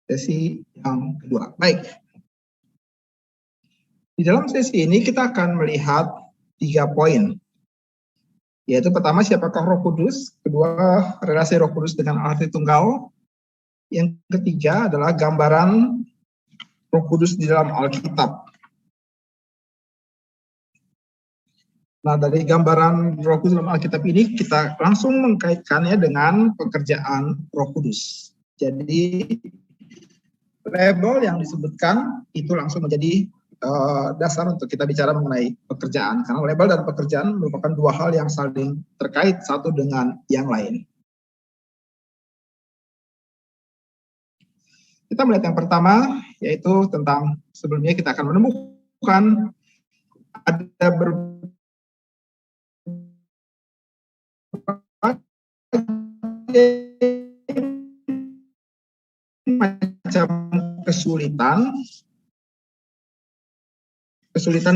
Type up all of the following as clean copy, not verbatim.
sesi yang kedua. Baik. Di dalam sesi ini kita akan melihat 3 poin. Yaitu pertama, siapakah Roh Kudus? Kedua, relasi Roh Kudus dengan Allah Tritunggal. Yang ketiga adalah gambaran Roh Kudus di dalam Alkitab. Nah, dari gambaran Roh Kudus dalam Alkitab ini kita langsung mengkaitkannya dengan pekerjaan Roh Kudus. Jadi label yang disebutkan itu langsung menjadi dasar untuk kita bicara mengenai pekerjaan. Karena label dan pekerjaan merupakan dua hal yang saling terkait satu dengan yang lain. Kita melihat yang pertama, yaitu tentang sebelumnya kita akan menemukan ada macam kesulitan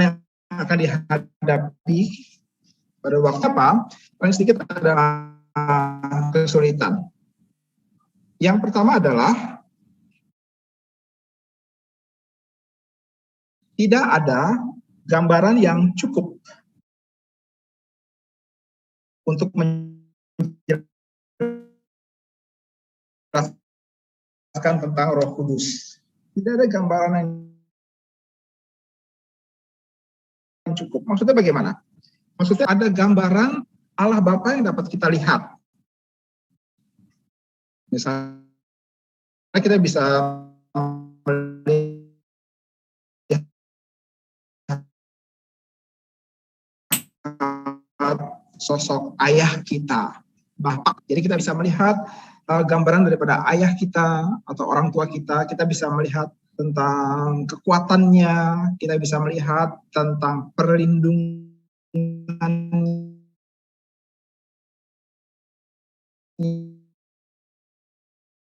yang akan dihadapi pada waktu apa? Paling sedikit adalah kesulitan. Yang pertama adalah tidak ada gambaran yang cukup untuk menjelaskan tentang Roh Kudus. Tidak ada gambaran yang cukup. Maksudnya bagaimana? Maksudnya ada gambaran Allah Bapa yang dapat kita lihat. Misalnya kita bisa melihat sosok ayah kita, Bapak. Jadi kita bisa melihat gambaran daripada ayah kita atau orang tua kita. Kita bisa melihat tentang kekuatannya, kita bisa melihat tentang perlindungan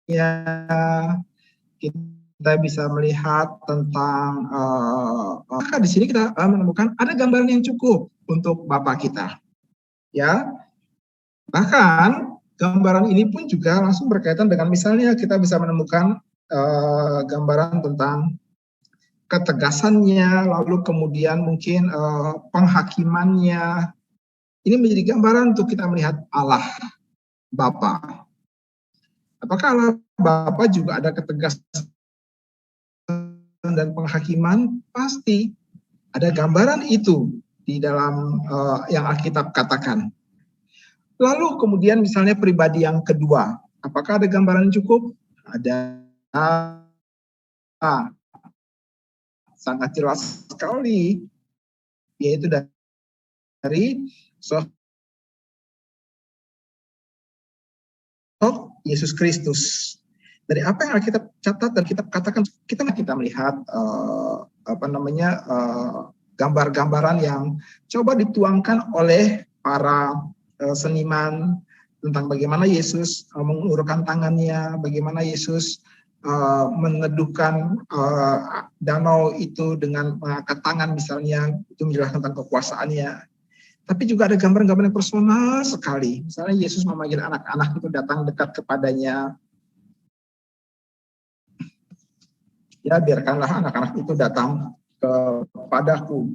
ya, kita bisa melihat tentang maka di sini kita menemukan ada gambaran yang cukup untuk Bapak kita, ya. Bahkan gambaran ini pun juga langsung berkaitan dengan misalnya kita bisa menemukan gambaran tentang ketegasannya, lalu kemudian mungkin penghakimannya. Ini menjadi gambaran untuk kita melihat Allah Bapa. Apakah Allah Bapa juga ada ketegasan dan penghakiman? Pasti ada gambaran itu di dalam yang Alkitab katakan. Lalu kemudian misalnya pribadi yang kedua, apakah ada gambaran cukup? Ada, sangat jelas sekali, yaitu dari sosok Yesus Kristus. Dari apa yang Alkitab catat dan kita katakan, kita melihat gambar-gambaran yang coba dituangkan oleh para seniman tentang bagaimana Yesus mengulurkan tangannya, bagaimana Yesus meneduhkan danau itu dengan mengangkat tangan misalnya, itu menjelaskan tentang kekuasaannya. Tapi juga ada gambar-gambar yang personal sekali. Misalnya Yesus memanggil anak-anak itu datang dekat kepadanya. Ya, biarkanlah anak-anak itu datang kepadaku.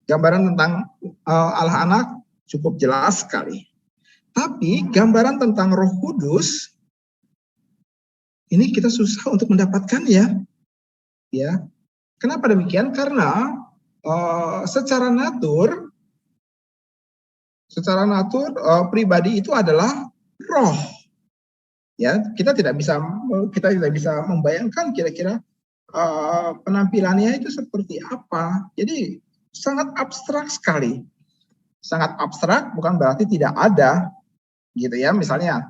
Gambaran tentang Allah anak cukup jelas sekali. Tapi gambaran tentang Roh Kudus ini kita susah untuk mendapatkannya. Ya. Kenapa demikian? Karena secara natur pribadi itu adalah roh. Ya, kita tidak bisa membayangkan kira-kira penampilannya itu seperti apa. Jadi sangat abstrak sekali. Sangat abstrak bukan berarti tidak ada, gitu ya. Misalnya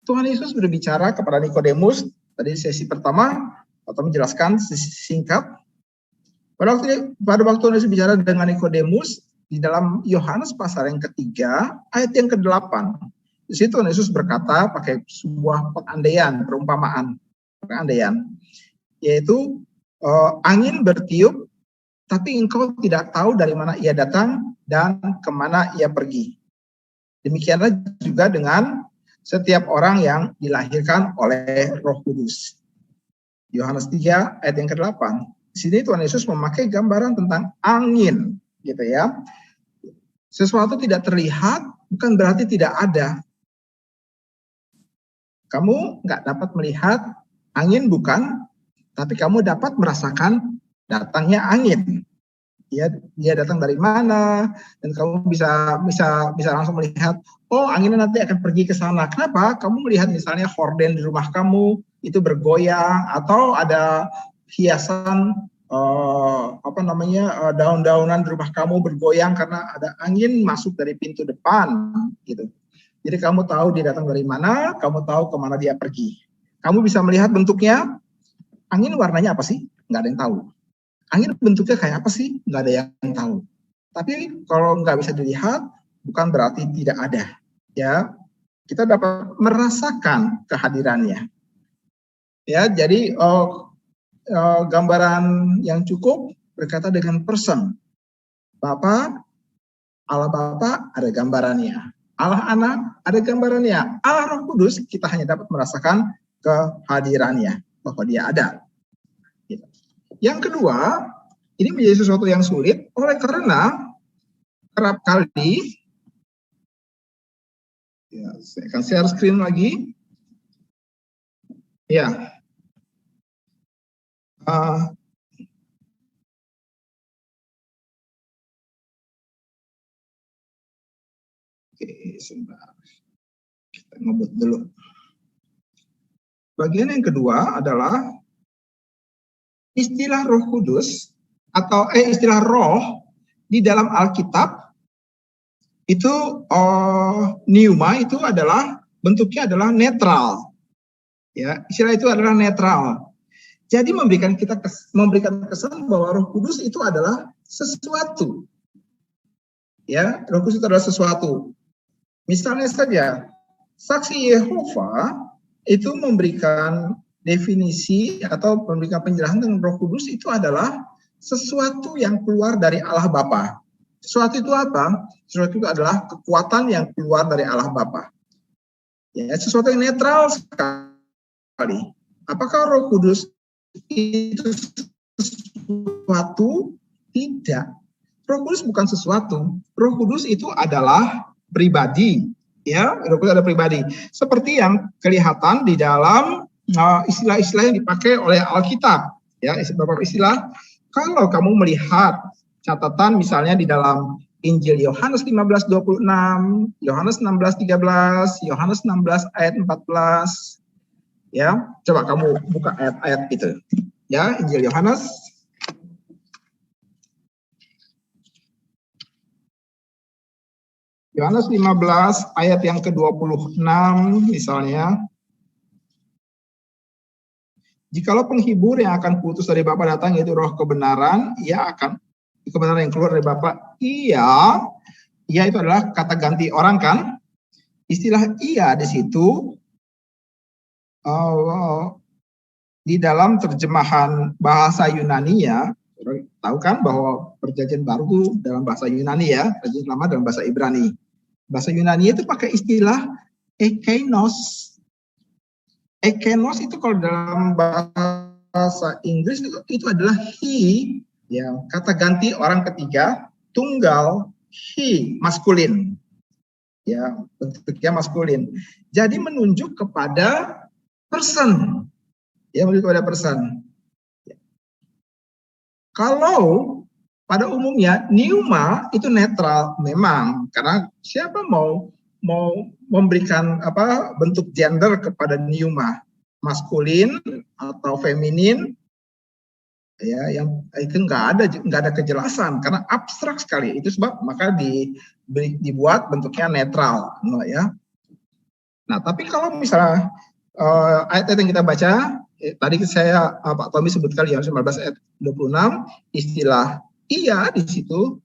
Tuhan Yesus berbicara kepada Nikodemus tadi sesi pertama atau menjelaskan singkat. Pada waktu Yesus bicara dengan Nikodemus di dalam Yohanes pasal yang ketiga ayat yang ke-8. Di situ Yesus berkata pakai sebuah perumpamaan, yaitu angin bertiup tapi engkau tidak tahu dari mana ia datang dan kemana ia pergi. Demikianlah juga dengan setiap orang yang dilahirkan oleh Roh Kudus. Yohanes 3 ayat yang ke-8. Di sini Tuhan Yesus memakai gambaran tentang angin, gitu ya. Sesuatu tidak terlihat bukan berarti tidak ada. Kamu nggak dapat melihat angin bukan, tapi kamu dapat merasakan datangnya angin. Dia datang dari mana, dan kamu bisa langsung melihat, oh anginnya nanti akan pergi ke sana. Kenapa? Kamu melihat misalnya horden di rumah kamu itu bergoyang, atau ada hiasan daun-daunan di rumah kamu bergoyang karena ada angin masuk dari pintu depan, gitu. Jadi kamu tahu dia datang dari mana, kamu tahu kemana dia pergi. Kamu bisa melihat bentuknya, angin warnanya apa sih? Nggak ada yang tahu. Angin bentuknya kayak apa sih? Nggak ada yang tahu. Tapi kalau nggak bisa dilihat, bukan berarti tidak ada. Ya, kita dapat merasakan kehadirannya. Ya, jadi gambaran yang cukup berkata dengan person. Bapa, Allah Bapa ada gambarannya. Allah Anak ada gambarannya. Allah Roh Kudus kita hanya dapat merasakan kehadirannya, bahwa dia ada. Yang kedua, ini menjadi sesuatu yang sulit oleh karena kerap kali, ya, saya akan share screen lagi. Ya, oke, sebentar, kita ngebut dulu. Bagian yang kedua adalah istilah Roh Kudus atau istilah Roh di dalam Alkitab itu pneuma itu adalah bentuknya adalah netral. Ya, istilah itu adalah netral. Jadi memberikan kesan bahwa Roh Kudus itu adalah sesuatu. Ya, Roh Kudus itu adalah sesuatu. Misalnya saja, saksi Yehova itu memberikan definisi atau memberikan penjelasan tentang Roh Kudus itu adalah sesuatu yang keluar dari Allah Bapa. Sesuatu itu apa? Sesuatu itu adalah kekuatan yang keluar dari Allah Bapa. Ya, sesuatu yang netral sekali. Apakah Roh Kudus itu sesuatu? Tidak. Roh Kudus bukan sesuatu. Roh Kudus itu adalah pribadi. Ya, Roh Kudus adalah pribadi. Seperti yang kelihatan di dalam istilah-istilah yang dipakai oleh Alkitab. Ya, beberapa istilah. Kalau kamu melihat catatan misalnya di dalam Injil Yohanes 15:26, Yohanes 16:13, Yohanes 16 ayat 14. Ya, coba kamu buka ayat-ayat itu. Ya, Injil Yohanes. Yohanes 15 ayat yang ke-26 misalnya. Jikalau penghibur yang akan putus dari Bapa datang, yaitu Roh kebenaran, ia akan kebenaran yang keluar dari Bapa. Ia itu adalah kata ganti orang kan? Istilah ia di situ di dalam terjemahan bahasa Yunani ya, tahu kan bahwa perjanjian baru itu dalam bahasa Yunani ya, perjanjian lama dalam bahasa Ibrani. Bahasa Yunani itu pakai istilah ekeinos. Ekeinos itu kalau dalam bahasa Inggris itu adalah he, ya, kata ganti orang ketiga, tunggal, he, maskulin. Ya, bentuknya maskulin. Jadi menunjuk kepada person. Ya, menunjuk kepada person. Kalau pada umumnya pneuma itu netral memang, karena siapa mau memberikan bentuk gender kepada pneuma, maskulin atau feminin, ya, yang itu nggak ada kejelasan karena abstrak sekali. Itu sebab maka dibuat bentuknya netral, ya. Nah, tapi kalau misalnya ayat-ayat yang kita baca, tadi saya Pak Tommy sebutkan yang 19 ayat 26, istilah ia di situ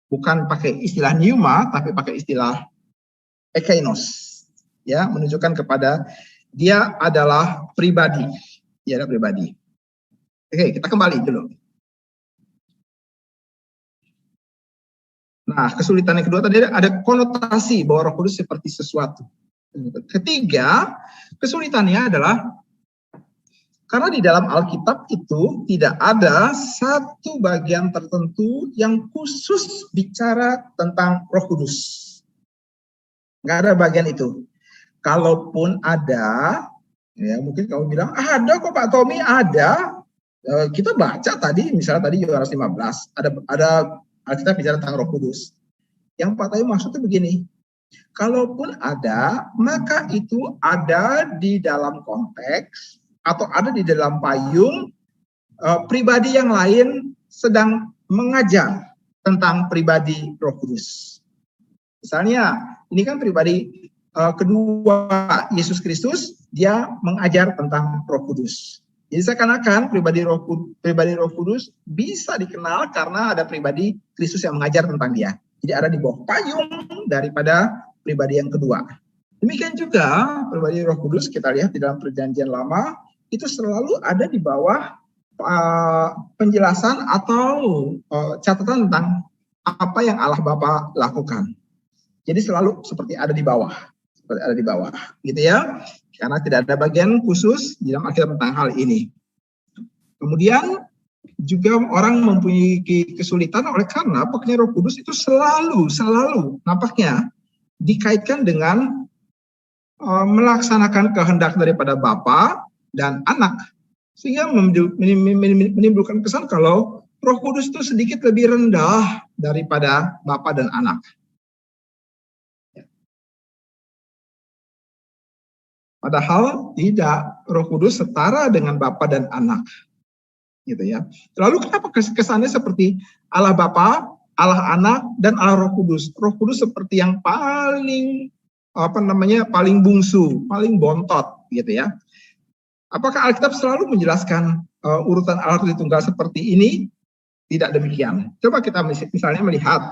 bukan pakai istilah pneuma, tapi pakai istilah ekeinos, ya, menunjukkan kepada dia adalah pribadi, dia adalah pribadi. Oke, kita kembali dulu. Nah, kesulitan yang kedua tadi ada konotasi bahwa Roh Kudus seperti sesuatu. Ketiga, kesulitannya adalah Karena di dalam Alkitab itu tidak ada satu bagian tertentu yang khusus bicara tentang Roh Kudus. Nggak ada bagian itu. Kalaupun ada, ya mungkin kamu bilang, ada kok Pak Tommy, ada. Kita baca tadi, misalnya tadi Yohanes 15, ada Alkitab bicara tentang Roh Kudus. Yang Pak Tommy maksudnya begini, kalaupun ada, maka itu ada di dalam konteks atau ada di dalam payung pribadi yang lain sedang mengajar tentang pribadi Roh Kudus. Misalnya, ini kan pribadi kedua Yesus Kristus, dia mengajar tentang Roh Kudus. Jadi seakan-akan pribadi Roh Kudus bisa dikenal karena ada pribadi Kristus yang mengajar tentang dia. Jadi ada di bawah payung daripada pribadi yang kedua. Demikian juga pribadi Roh Kudus kita lihat di dalam Perjanjian Lama itu selalu ada di bawah penjelasan atau catatan tentang apa yang Allah Bapa lakukan. Jadi selalu seperti ada di bawah, gitu ya. Karena tidak ada bagian khusus di dalam Alkitab tentang hal ini. Kemudian juga orang mempunyai kesulitan oleh karena pakai Roh Kudus itu selalu nampaknya dikaitkan dengan melaksanakan kehendak daripada Bapa dan Anak, sehingga menimbulkan kesan kalau Roh Kudus itu sedikit lebih rendah daripada Bapa dan Anak. Padahal tidak, Roh Kudus setara dengan Bapa dan Anak, gitu ya. Lalu kenapa kesannya seperti Allah Bapa, Allah Anak, dan Allah Roh Kudus? Roh Kudus seperti yang paling paling bungsu, paling bontot, gitu ya. Apakah Alkitab selalu menjelaskan urutan Allah Tritunggal seperti ini? Tidak demikian. Coba kita misalnya melihat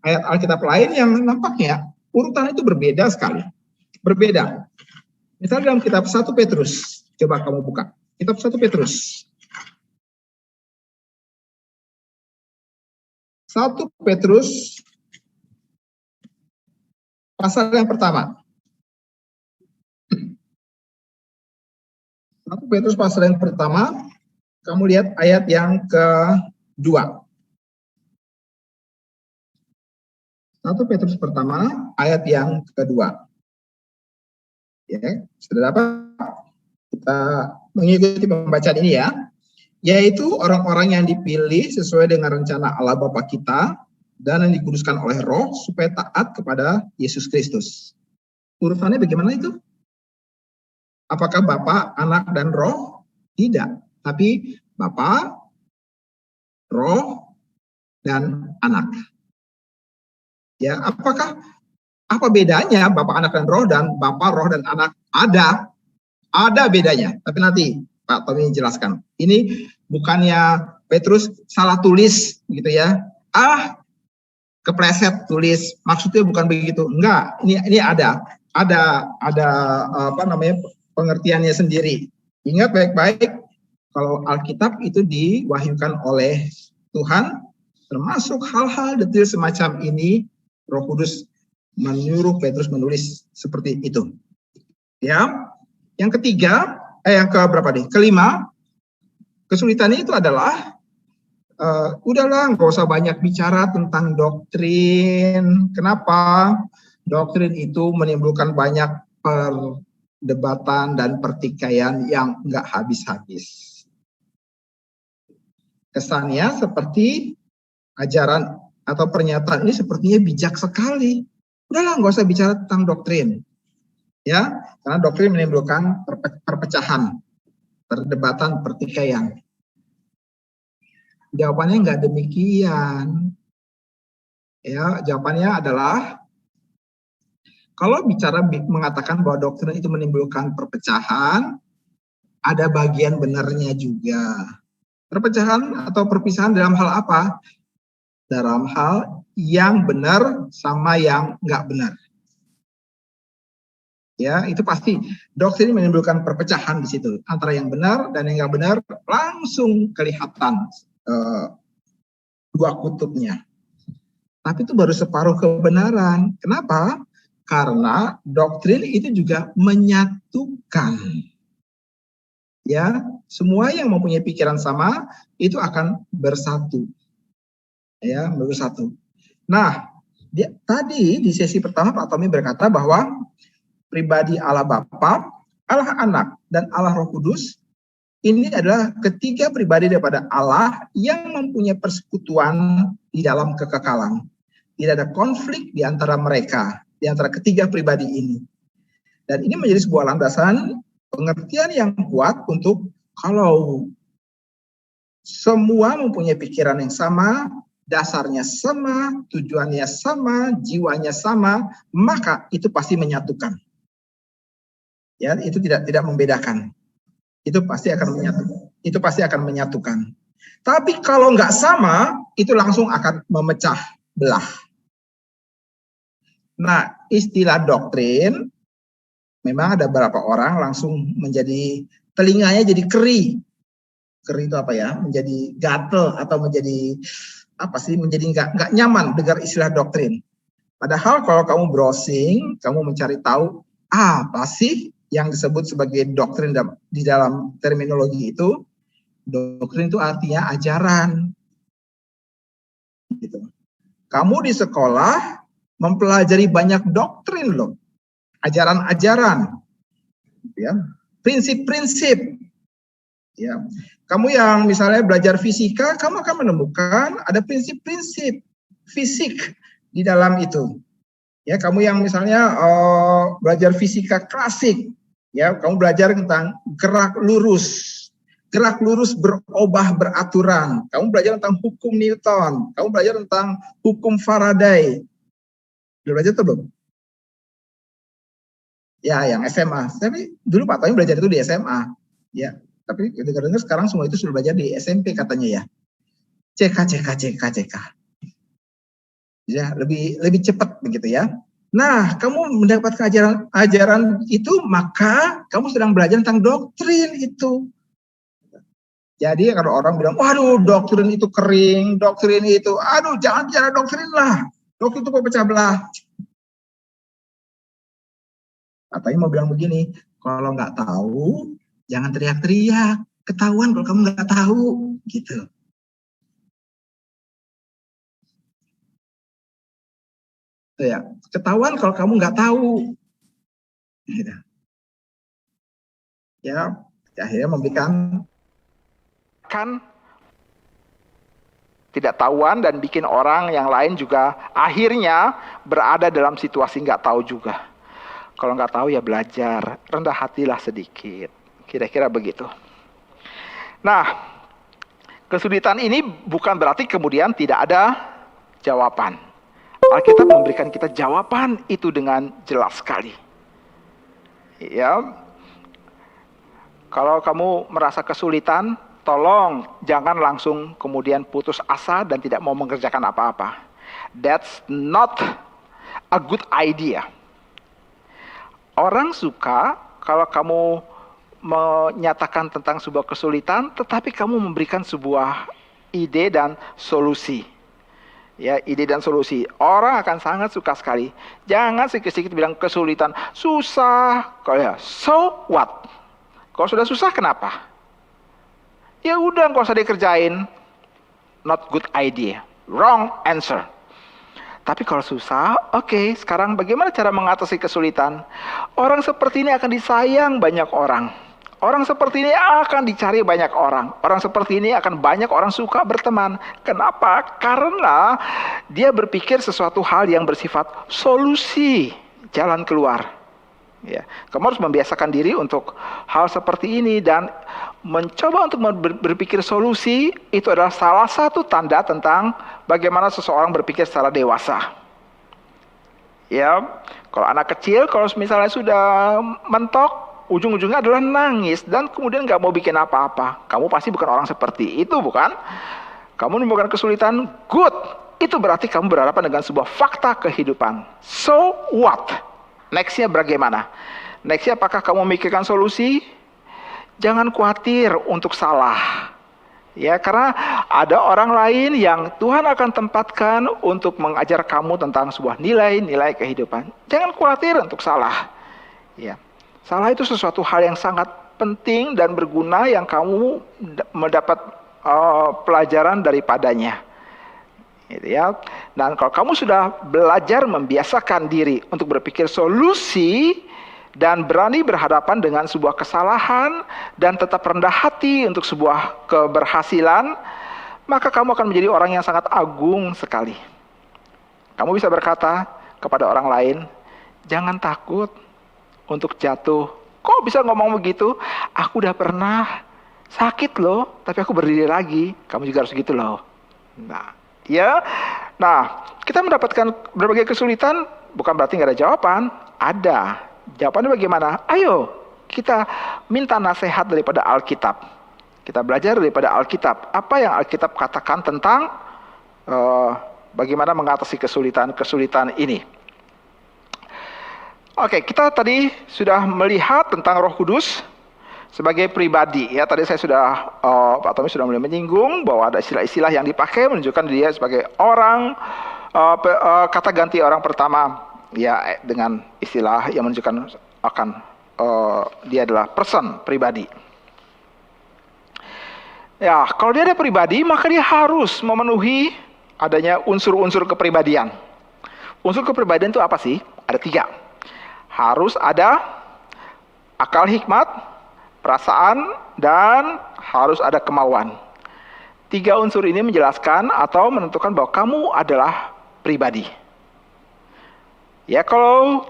ayat Alkitab lain yang nampaknya urutan itu berbeda sekali. Berbeda. Misalnya dalam kitab 1 Petrus. Coba kamu buka. Kitab 1 Petrus. 1 Petrus pasal yang pertama. 1 Petrus pasal yang pertama, kamu lihat ayat yang kedua. 1 Petrus pertama, ayat yang kedua. Ya, sudah dapat? Kita mengikuti pembacaan ini ya. Yaitu orang-orang yang dipilih sesuai dengan rencana Allah Bapa kita dan yang dikuduskan oleh Roh supaya taat kepada Yesus Kristus. Urutannya bagaimana itu? Apakah Bapa, Anak, dan Roh? Tidak. Tapi Bapa, Roh, dan Anak. Ya, apa bedanya Bapa, Anak, dan Roh dan Bapa, Roh, dan Anak? Ada bedanya. Tapi nanti Pak Tommy jelaskan. Ini bukannya Petrus salah tulis gitu ya. Kepleset tulis. Maksudnya bukan begitu. Enggak. Ini ada pengertiannya sendiri. Ingat baik-baik, kalau Alkitab itu diwahyukan oleh Tuhan, termasuk hal-hal detail semacam ini, Roh Kudus menyuruh Petrus menulis seperti itu. Ya, yang ketiga, kelima, kesulitannya itu adalah, udahlah, nggak usah banyak bicara tentang doktrin. Kenapa? Doktrin itu menimbulkan banyak perdebatan dan pertikaian yang nggak habis-habis. Kesannya seperti ajaran atau pernyataan ini sepertinya bijak sekali. Udahlah, nggak usah bicara tentang doktrin, ya, karena doktrin menimbulkan perpecahan, perdebatan, pertikaian. Jawabannya nggak demikian. Ya, jawabannya adalah kalau bicara mengatakan bahwa doktrin itu menimbulkan perpecahan, ada bagian benarnya juga. Perpecahan atau perpisahan dalam hal apa? Dalam hal yang benar sama yang nggak benar. Ya, itu pasti doktrin menimbulkan perpecahan di situ antara yang benar dan yang nggak benar, langsung kelihatan dua kutubnya. Tapi itu baru separuh kebenaran. Kenapa? Karena doktrin itu juga menyatukan. Ya, Semua yang mempunyai pikiran sama itu akan bersatu. Ya, bersatu. Nah, tadi di sesi pertama Pak Tommy berkata bahwa pribadi Allah Bapa, Allah Anak, dan Allah Roh Kudus ini adalah ketiga pribadi daripada Allah yang mempunyai persekutuan di dalam kekekalan. Tidak ada konflik di antara mereka, di antara ketiga pribadi ini. Dan ini menjadi sebuah landasan pengertian yang kuat untuk kalau semua mempunyai pikiran yang sama, dasarnya sama, tujuannya sama, jiwanya sama, maka itu pasti menyatukan. Ya, itu tidak membedakan. Itu pasti akan menyatukan. Itu pasti akan menyatukan. Tapi kalau nggak sama, itu langsung akan memecah belah. Nah, istilah doktrin, memang ada beberapa orang langsung menjadi telinganya jadi keri. Keri itu apa ya? Menjadi gatel atau menjadi apa sih? Menjadi nggak nyaman dengar istilah doktrin. Padahal kalau kamu browsing, kamu mencari tahu apa sih yang disebut sebagai doktrin di dalam terminologi itu. Doktrin itu artinya ajaran. Gitu. Kamu di sekolah mempelajari banyak doktrin loh. Ajaran-ajaran. Ya. Prinsip-prinsip. Ya. Kamu yang misalnya belajar fisika, kamu akan menemukan ada prinsip-prinsip fisik di dalam itu. Ya, kamu yang misalnya belajar fisika klasik, ya, kamu belajar tentang gerak lurus berubah beraturan. Kamu belajar tentang hukum Newton, kamu belajar tentang hukum Faraday. Udah belajar atau belum? Ya, yang SMA. Tapi dulu Pak Tommy belajar itu di SMA. Ya. Tapi dengar-dengar sekarang semua itu sudah belajar di SMP katanya ya. CK. Ya, lebih cepat begitu ya. Nah, kamu mendapatkan ajaran itu, maka kamu sedang belajar tentang doktrin itu. Jadi kalau orang bilang, waduh doktrin itu kering, doktrin itu, aduh jangan bicara doktrin lah. Doktrin itu pecah belah. Katanya mau bilang begini, kalau nggak tahu, jangan teriak-teriak, ketahuan kalau kamu nggak tahu, gitu. Ya, ketahuan kalau kamu nggak tahu. Gitu. Ya, akhirnya memberikan tidak tahuan dan bikin orang yang lain juga akhirnya berada dalam situasi nggak tahu juga. Kalau nggak tahu ya belajar, rendah hatilah sedikit. Kira-kira begitu. Nah, kesulitan ini bukan berarti kemudian tidak ada jawaban. Alkitab memberikan kita jawaban itu dengan jelas sekali. Ya, kalau kamu merasa kesulitan, tolong jangan langsung kemudian putus asa dan tidak mau mengerjakan apa-apa. That's not a good idea. Orang suka kalau kamu menyatakan tentang sebuah kesulitan, tetapi kamu memberikan sebuah ide dan solusi. Ya, ide dan solusi. Orang akan sangat suka sekali. Jangan sedikit-sedikit bilang kesulitan, susah. Kalau ya, so what? Kalau sudah susah kenapa? Ya udah nggak usah dikerjain. Not good idea. Wrong answer. Tapi kalau susah, oke, sekarang bagaimana cara mengatasi kesulitan? Orang seperti ini akan disayang banyak orang. Orang seperti ini akan dicari banyak orang. Orang seperti ini akan banyak orang suka berteman. Kenapa? Karena dia berpikir sesuatu hal yang bersifat solusi, jalan keluar. Ya, kamu harus membiasakan diri untuk hal seperti ini dan mencoba untuk berpikir solusi. Itu adalah salah satu tanda tentang bagaimana seseorang berpikir secara dewasa. Ya, kalau anak kecil, kalau misalnya sudah mentok, ujung-ujungnya adalah nangis dan kemudian nggak mau bikin apa-apa. Kamu pasti bukan orang seperti itu, bukan? Kamu menemukan kesulitan, good. Itu berarti kamu berhadapan dengan sebuah fakta kehidupan. So what? Nextnya bagaimana? Nextnya apakah kamu memikirkan solusi? Jangan khawatir untuk salah. Ya, karena ada orang lain yang Tuhan akan tempatkan untuk mengajar kamu tentang sebuah nilai-nilai kehidupan. Jangan khawatir untuk salah. Ya. Salah itu sesuatu hal yang sangat penting dan berguna yang kamu mendapat pelajaran daripadanya. Gitu ya. Dan kalau kamu sudah belajar membiasakan diri untuk berpikir solusi dan berani berhadapan dengan sebuah kesalahan dan tetap rendah hati untuk sebuah keberhasilan, maka kamu akan menjadi orang yang sangat agung sekali. Kamu bisa berkata kepada orang lain, jangan takut untuk jatuh. Kok bisa ngomong begitu? Aku udah pernah sakit loh, tapi aku berdiri lagi. Kamu juga harus gitu loh. Nah, kita mendapatkan berbagai kesulitan, bukan berarti nggak ada jawaban. Ada. Jawabannya bagaimana? Ayo, kita minta nasihat daripada Alkitab. Kita belajar daripada Alkitab. Apa yang Alkitab katakan tentang bagaimana mengatasi kesulitan ini. Oke, kita tadi sudah melihat tentang Roh Kudus sebagai pribadi. Ya, tadi saya sudah, Pak Tommy sudah mulai menyinggung bahwa ada istilah-istilah yang dipakai menunjukkan dia sebagai orang, kata ganti orang pertama. Ya, dengan istilah yang menunjukkan akan dia adalah person, pribadi. Ya, kalau dia ada pribadi, maka dia harus memenuhi adanya unsur-unsur kepribadian. Unsur kepribadian itu apa sih? Ada 3. Harus ada akal hikmat, perasaan, dan harus ada kemauan. 3 unsur ini menjelaskan atau menentukan bahwa kamu adalah pribadi. Ya, kalau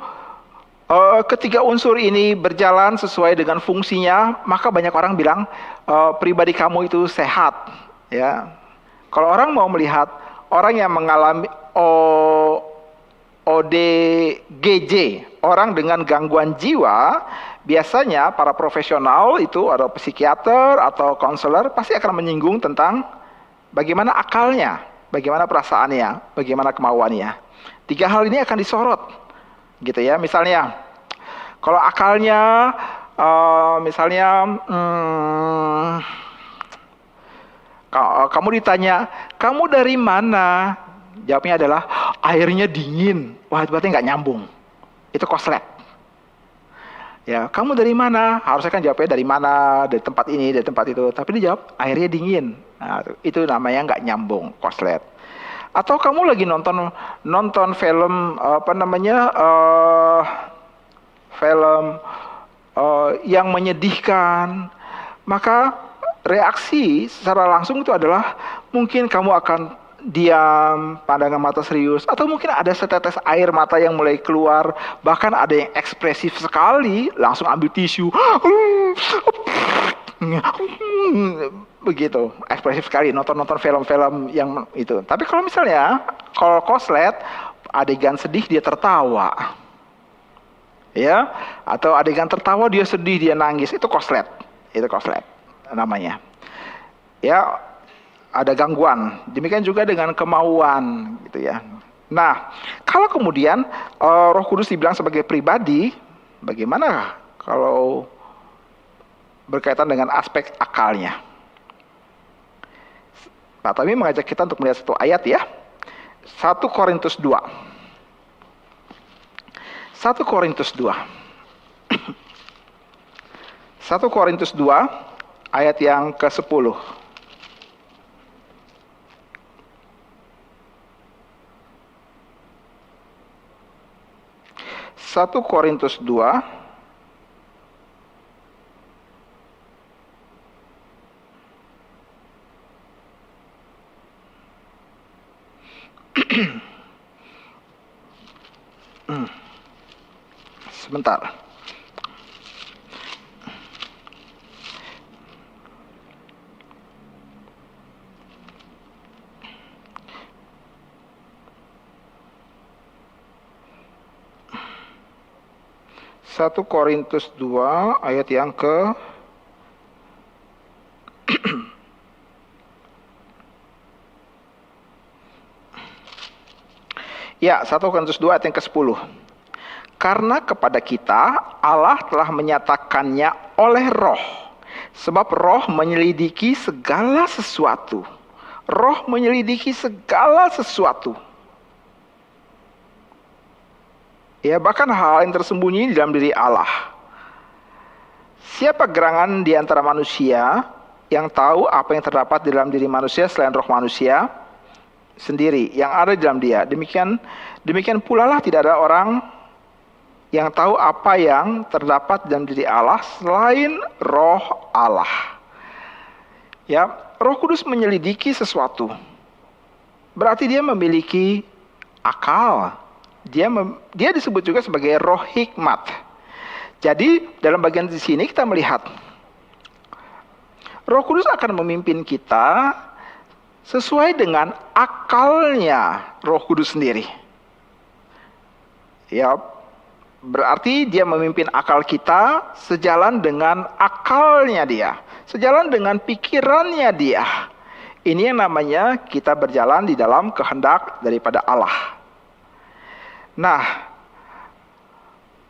ketiga unsur ini berjalan sesuai dengan fungsinya, maka banyak orang bilang pribadi kamu itu sehat. Ya, kalau orang mau melihat orang yang mengalami ODGJ, orang dengan gangguan jiwa, biasanya para profesional itu atau psikiater atau konselor pasti akan menyinggung tentang bagaimana akalnya, bagaimana perasaannya, bagaimana kemauannya. 3 hal ini akan disorot, gitu ya. Misalnya, kalau akalnya, kamu ditanya, kamu dari mana? Jawabnya adalah airnya dingin. Wah, itu berarti nggak nyambung. Itu koslet. Ya, kamu dari mana? Harusnya kan jawabnya dari mana, dari tempat ini, dari tempat itu. Tapi dia jawab airnya dingin. Nah, itu namanya nggak nyambung, koslet. Atau kamu lagi nonton film film yang menyedihkan, maka reaksi secara langsung itu adalah mungkin kamu akan diam, pandangan mata serius, atau mungkin ada setetes air mata yang mulai keluar, bahkan ada yang ekspresif sekali, langsung ambil tisu, begitu, ekspresif sekali, nonton film-film yang itu. Tapi kalau misalnya, kalau koslet, adegan sedih dia tertawa, ya, atau adegan tertawa dia sedih, dia nangis, itu koslet namanya. Ya, ada gangguan. Demikian juga dengan kemauan, gitu ya. Nah, kalau kemudian Roh Kudus dibilang sebagai pribadi, bagaimana kalau berkaitan dengan aspek akalnya? Pak Tommy mengajak kita untuk melihat satu ayat ya. 1 Korintus 2. 1 Korintus 2. 1 Korintus 2 ayat yang ke-10. 1 Korintus 2 sebentar. Satu Korintus 2 ayat yang ke ya, 1 Korintus 2 ayat yang ke-10. Karena kepada kita Allah telah menyatakannya oleh Roh. Sebab Roh menyelidiki segala sesuatu. Roh menyelidiki segala sesuatu. Ya, bahkan hal yang tersembunyi di dalam diri Allah. Siapa gerangan di antara manusia yang tahu apa yang terdapat di dalam diri manusia selain roh manusia sendiri yang ada di dalam dia? Demikian pula lah tidak ada orang yang tahu apa yang terdapat dalam diri Allah selain roh Allah. Ya, Roh Kudus menyelidiki sesuatu. Berarti dia memiliki akal. Dia disebut juga sebagai roh hikmat. Jadi dalam bagian di sini kita melihat Roh Kudus akan memimpin kita sesuai dengan akalnya Roh Kudus sendiri. Ya, berarti dia memimpin akal kita sejalan dengan akalnya dia, sejalan dengan pikirannya dia. Ini yang namanya kita berjalan di dalam kehendak daripada Allah. Nah,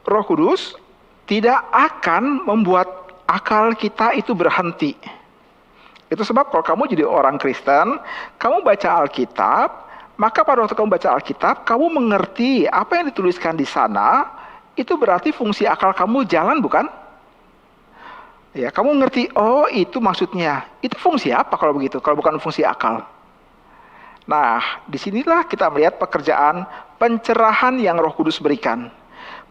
Roh Kudus tidak akan membuat akal kita itu berhenti. Itu sebab kalau kamu jadi orang Kristen, kamu baca Alkitab, maka pada waktu kamu baca Alkitab, kamu mengerti apa yang dituliskan di sana, itu berarti fungsi akal kamu jalan, bukan? Ya, kamu ngerti, oh itu maksudnya. Itu fungsi apa kalau begitu, kalau bukan fungsi akal? Nah, disinilah kita melihat pekerjaan pencerahan yang Roh Kudus berikan.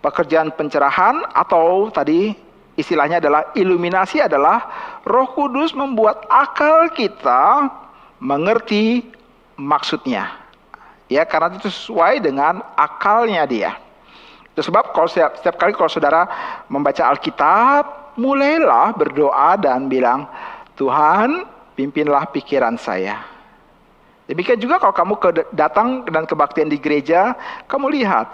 Pekerjaan pencerahan atau tadi istilahnya adalah iluminasi adalah Roh Kudus membuat akal kita mengerti maksudnya. Ya, karena itu sesuai dengan akalnya dia. Itu sebab kalau setiap kali kalau saudara membaca Alkitab, mulailah berdoa dan bilang, Tuhan, pimpinlah pikiran saya. Demikian juga kalau kamu datang dan kebaktian di gereja, kamu lihat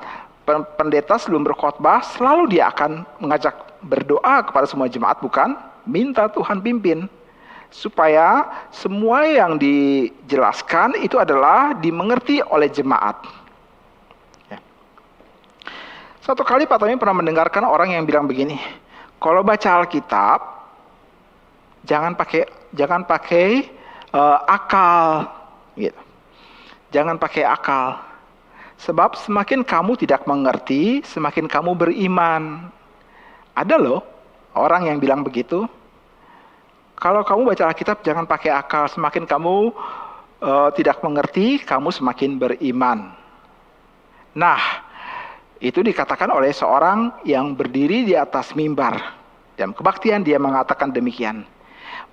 pendeta sebelum berkhotbah selalu dia akan mengajak berdoa kepada semua jemaat, bukan? Minta Tuhan pimpin supaya semua yang dijelaskan itu adalah dimengerti oleh jemaat. Ya. Satu kali Pak Tommy pernah mendengarkan orang yang bilang begini, kalau baca Alkitab jangan pakai akal, gitu. Jangan pakai akal. Sebab semakin kamu tidak mengerti, semakin kamu beriman. Ada loh orang yang bilang begitu. Kalau kamu baca Alkitab jangan pakai akal, semakin kamu tidak mengerti, kamu semakin beriman. Nah, itu dikatakan oleh seorang yang berdiri di atas mimbar. Dalam kebaktian dia mengatakan demikian.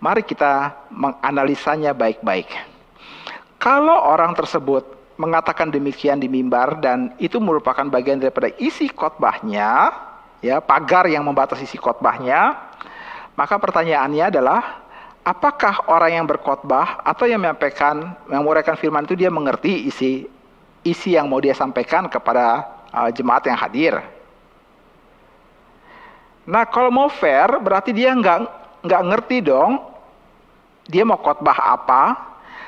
Mari kita menganalisanya baik-baik. Kalau orang tersebut mengatakan demikian di mimbar dan itu merupakan bagian daripada isi khotbahnya, ya, pagar yang membatasi isi khotbahnya, maka pertanyaannya adalah apakah orang yang berkhotbah atau yang menguraikan firman itu dia mengerti isi yang mau dia sampaikan kepada jemaat yang hadir? Nah, kalau mau fair berarti dia nggak ngerti dong dia mau khotbah apa.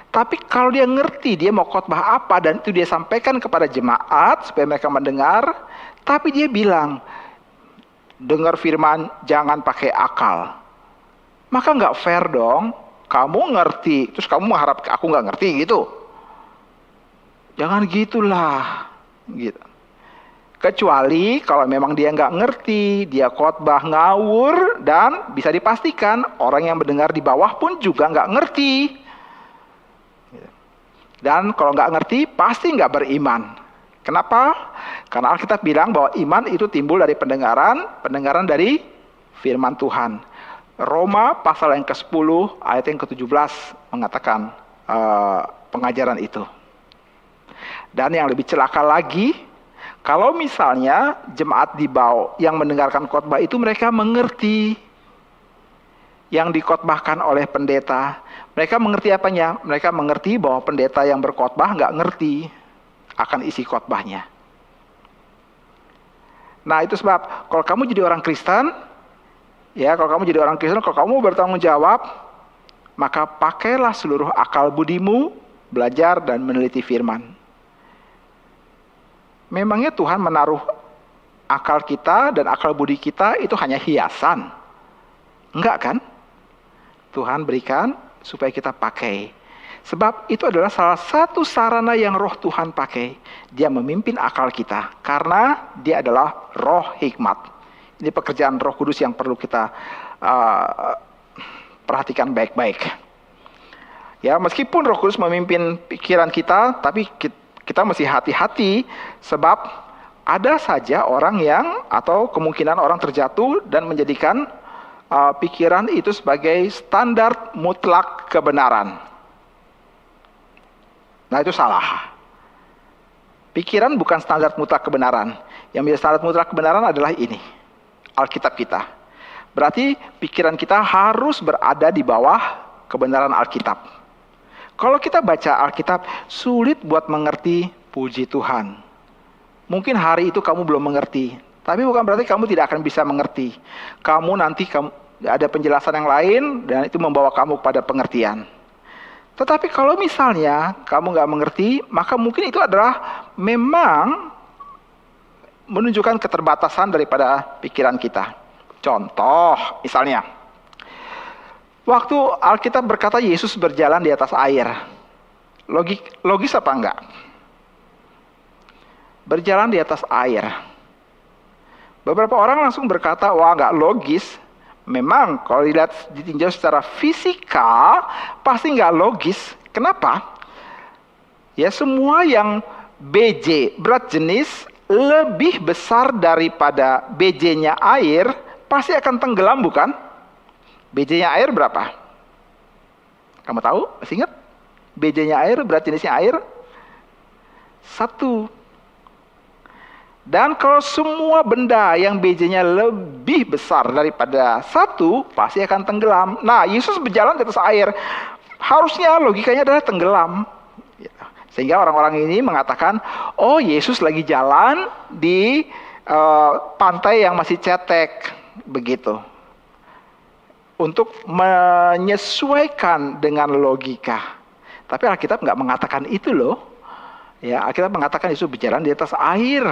Tapi kalau dia ngerti dia mau khotbah apa dan itu dia sampaikan kepada jemaat supaya mereka mendengar, tapi dia bilang, dengar firman jangan pakai akal. Maka nggak fair dong, kamu ngerti, terus kamu mengharap aku nggak ngerti gitu. Jangan gitulah, gitu. Kecuali kalau memang dia nggak ngerti, dia khotbah ngawur dan bisa dipastikan orang yang mendengar di bawah pun juga nggak ngerti. Dan kalau nggak ngerti, pasti nggak beriman. Kenapa? Karena Alkitab bilang bahwa iman itu timbul dari pendengaran dari firman Tuhan. Roma pasal yang ke-10 ayat yang ke-17 mengatakan pengajaran itu. Dan yang lebih celaka lagi, kalau misalnya jemaat di bawah yang mendengarkan khotbah itu mereka mengerti yang dikhotbahkan oleh pendeta. Mereka mengerti apanya? Mereka mengerti bahwa pendeta yang berkhotbah nggak ngerti akan isi khotbahnya. Nah, itu sebab kalau kamu jadi orang Kristen, kalau kamu bertanggung jawab, maka pakailah seluruh akal budimu, belajar dan meneliti firman. Memangnya Tuhan menaruh akal kita dan akal budi kita itu hanya hiasan? Enggak kan? Tuhan berikan supaya kita pakai. Sebab itu adalah salah satu sarana yang roh Tuhan pakai. Dia memimpin akal kita. Karena dia adalah roh hikmat. Ini pekerjaan Roh Kudus yang perlu kita perhatikan baik-baik. Ya, meskipun Roh Kudus memimpin pikiran kita, tapi kita mesti hati-hati sebab ada saja orang yang atau kemungkinan orang terjatuh dan menjadikan pikiran itu sebagai standar mutlak kebenaran. Nah, itu salah. Pikiran bukan standar mutlak kebenaran. Yang menjadi standar mutlak kebenaran adalah ini, Alkitab kita. Berarti pikiran kita harus berada di bawah kebenaran Alkitab. Kalau kita baca Alkitab, sulit buat mengerti, puji Tuhan. Mungkin hari itu kamu belum mengerti, tapi bukan berarti kamu tidak akan bisa mengerti. Nanti ada penjelasan yang lain, dan itu membawa kamu pada pengertian. Tetapi kalau misalnya kamu nggak mengerti, maka mungkin itu adalah memang menunjukkan keterbatasan daripada pikiran kita. Contoh, misalnya, waktu Alkitab berkata Yesus berjalan di atas air, logis apa enggak? Berjalan di atas air. Beberapa orang langsung berkata, wah enggak logis. Memang kalau dilihat ditinjau secara fisikal pasti nggak logis. Kenapa? Ya, semua yang BJ, berat jenis, lebih besar daripada BJ-nya air pasti akan tenggelam, bukan? BJ-nya air berapa? Kamu tahu? Masih ingat? BJ-nya air, berat jenisnya air 1. Dan kalau semua benda yang BJ-nya lebih besar daripada 1, pasti akan tenggelam. Nah, Yesus berjalan di atas air. Harusnya logikanya adalah tenggelam. Sehingga orang-orang ini mengatakan, oh Yesus lagi jalan di pantai yang masih cetek. Begitu. Untuk menyesuaikan dengan logika. Tapi Alkitab nggak mengatakan itu loh. Ya, Alkitab mengatakan Yesus berjalan di atas air.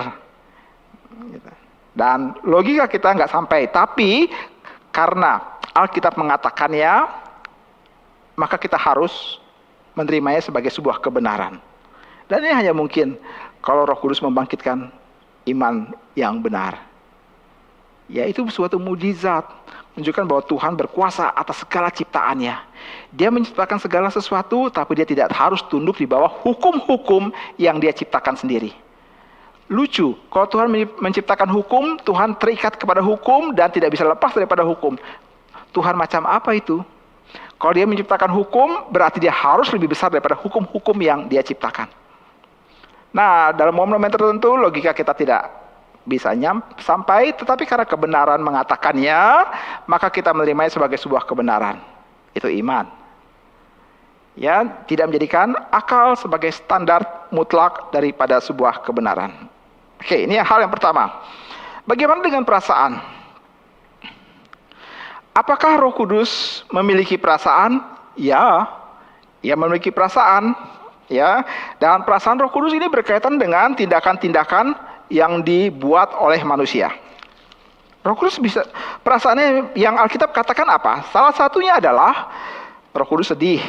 Dan logika kita nggak sampai, tapi karena Alkitab mengatakannya, maka kita harus menerimanya sebagai sebuah kebenaran. Dan ini hanya mungkin kalau Roh Kudus membangkitkan iman yang benar. Ya, itu suatu mukjizat, menunjukkan bahwa Tuhan berkuasa atas segala ciptaannya. Dia menciptakan segala sesuatu, tapi dia tidak harus tunduk di bawah hukum-hukum yang dia ciptakan sendiri. Lucu, kalau Tuhan menciptakan hukum, Tuhan terikat kepada hukum dan tidak bisa lepas daripada hukum. Tuhan macam apa itu? Kalau dia menciptakan hukum, berarti dia harus lebih besar daripada hukum-hukum yang dia ciptakan. Nah, dalam momen-momen tertentu, logika kita tidak bisa sampai, tetapi karena kebenaran mengatakannya, maka kita menerimanya sebagai sebuah kebenaran. Itu iman. Ya, tidak menjadikan akal sebagai standar mutlak daripada sebuah kebenaran. Oke, ini hal yang pertama. Bagaimana dengan perasaan? Apakah Roh Kudus memiliki perasaan? Ya, ia memiliki perasaan. Ya, dan perasaan Roh Kudus ini berkaitan dengan tindakan-tindakan yang dibuat oleh manusia. Roh Kudus bisa, perasaannya yang Alkitab katakan apa? Salah satunya adalah Roh Kudus sedih.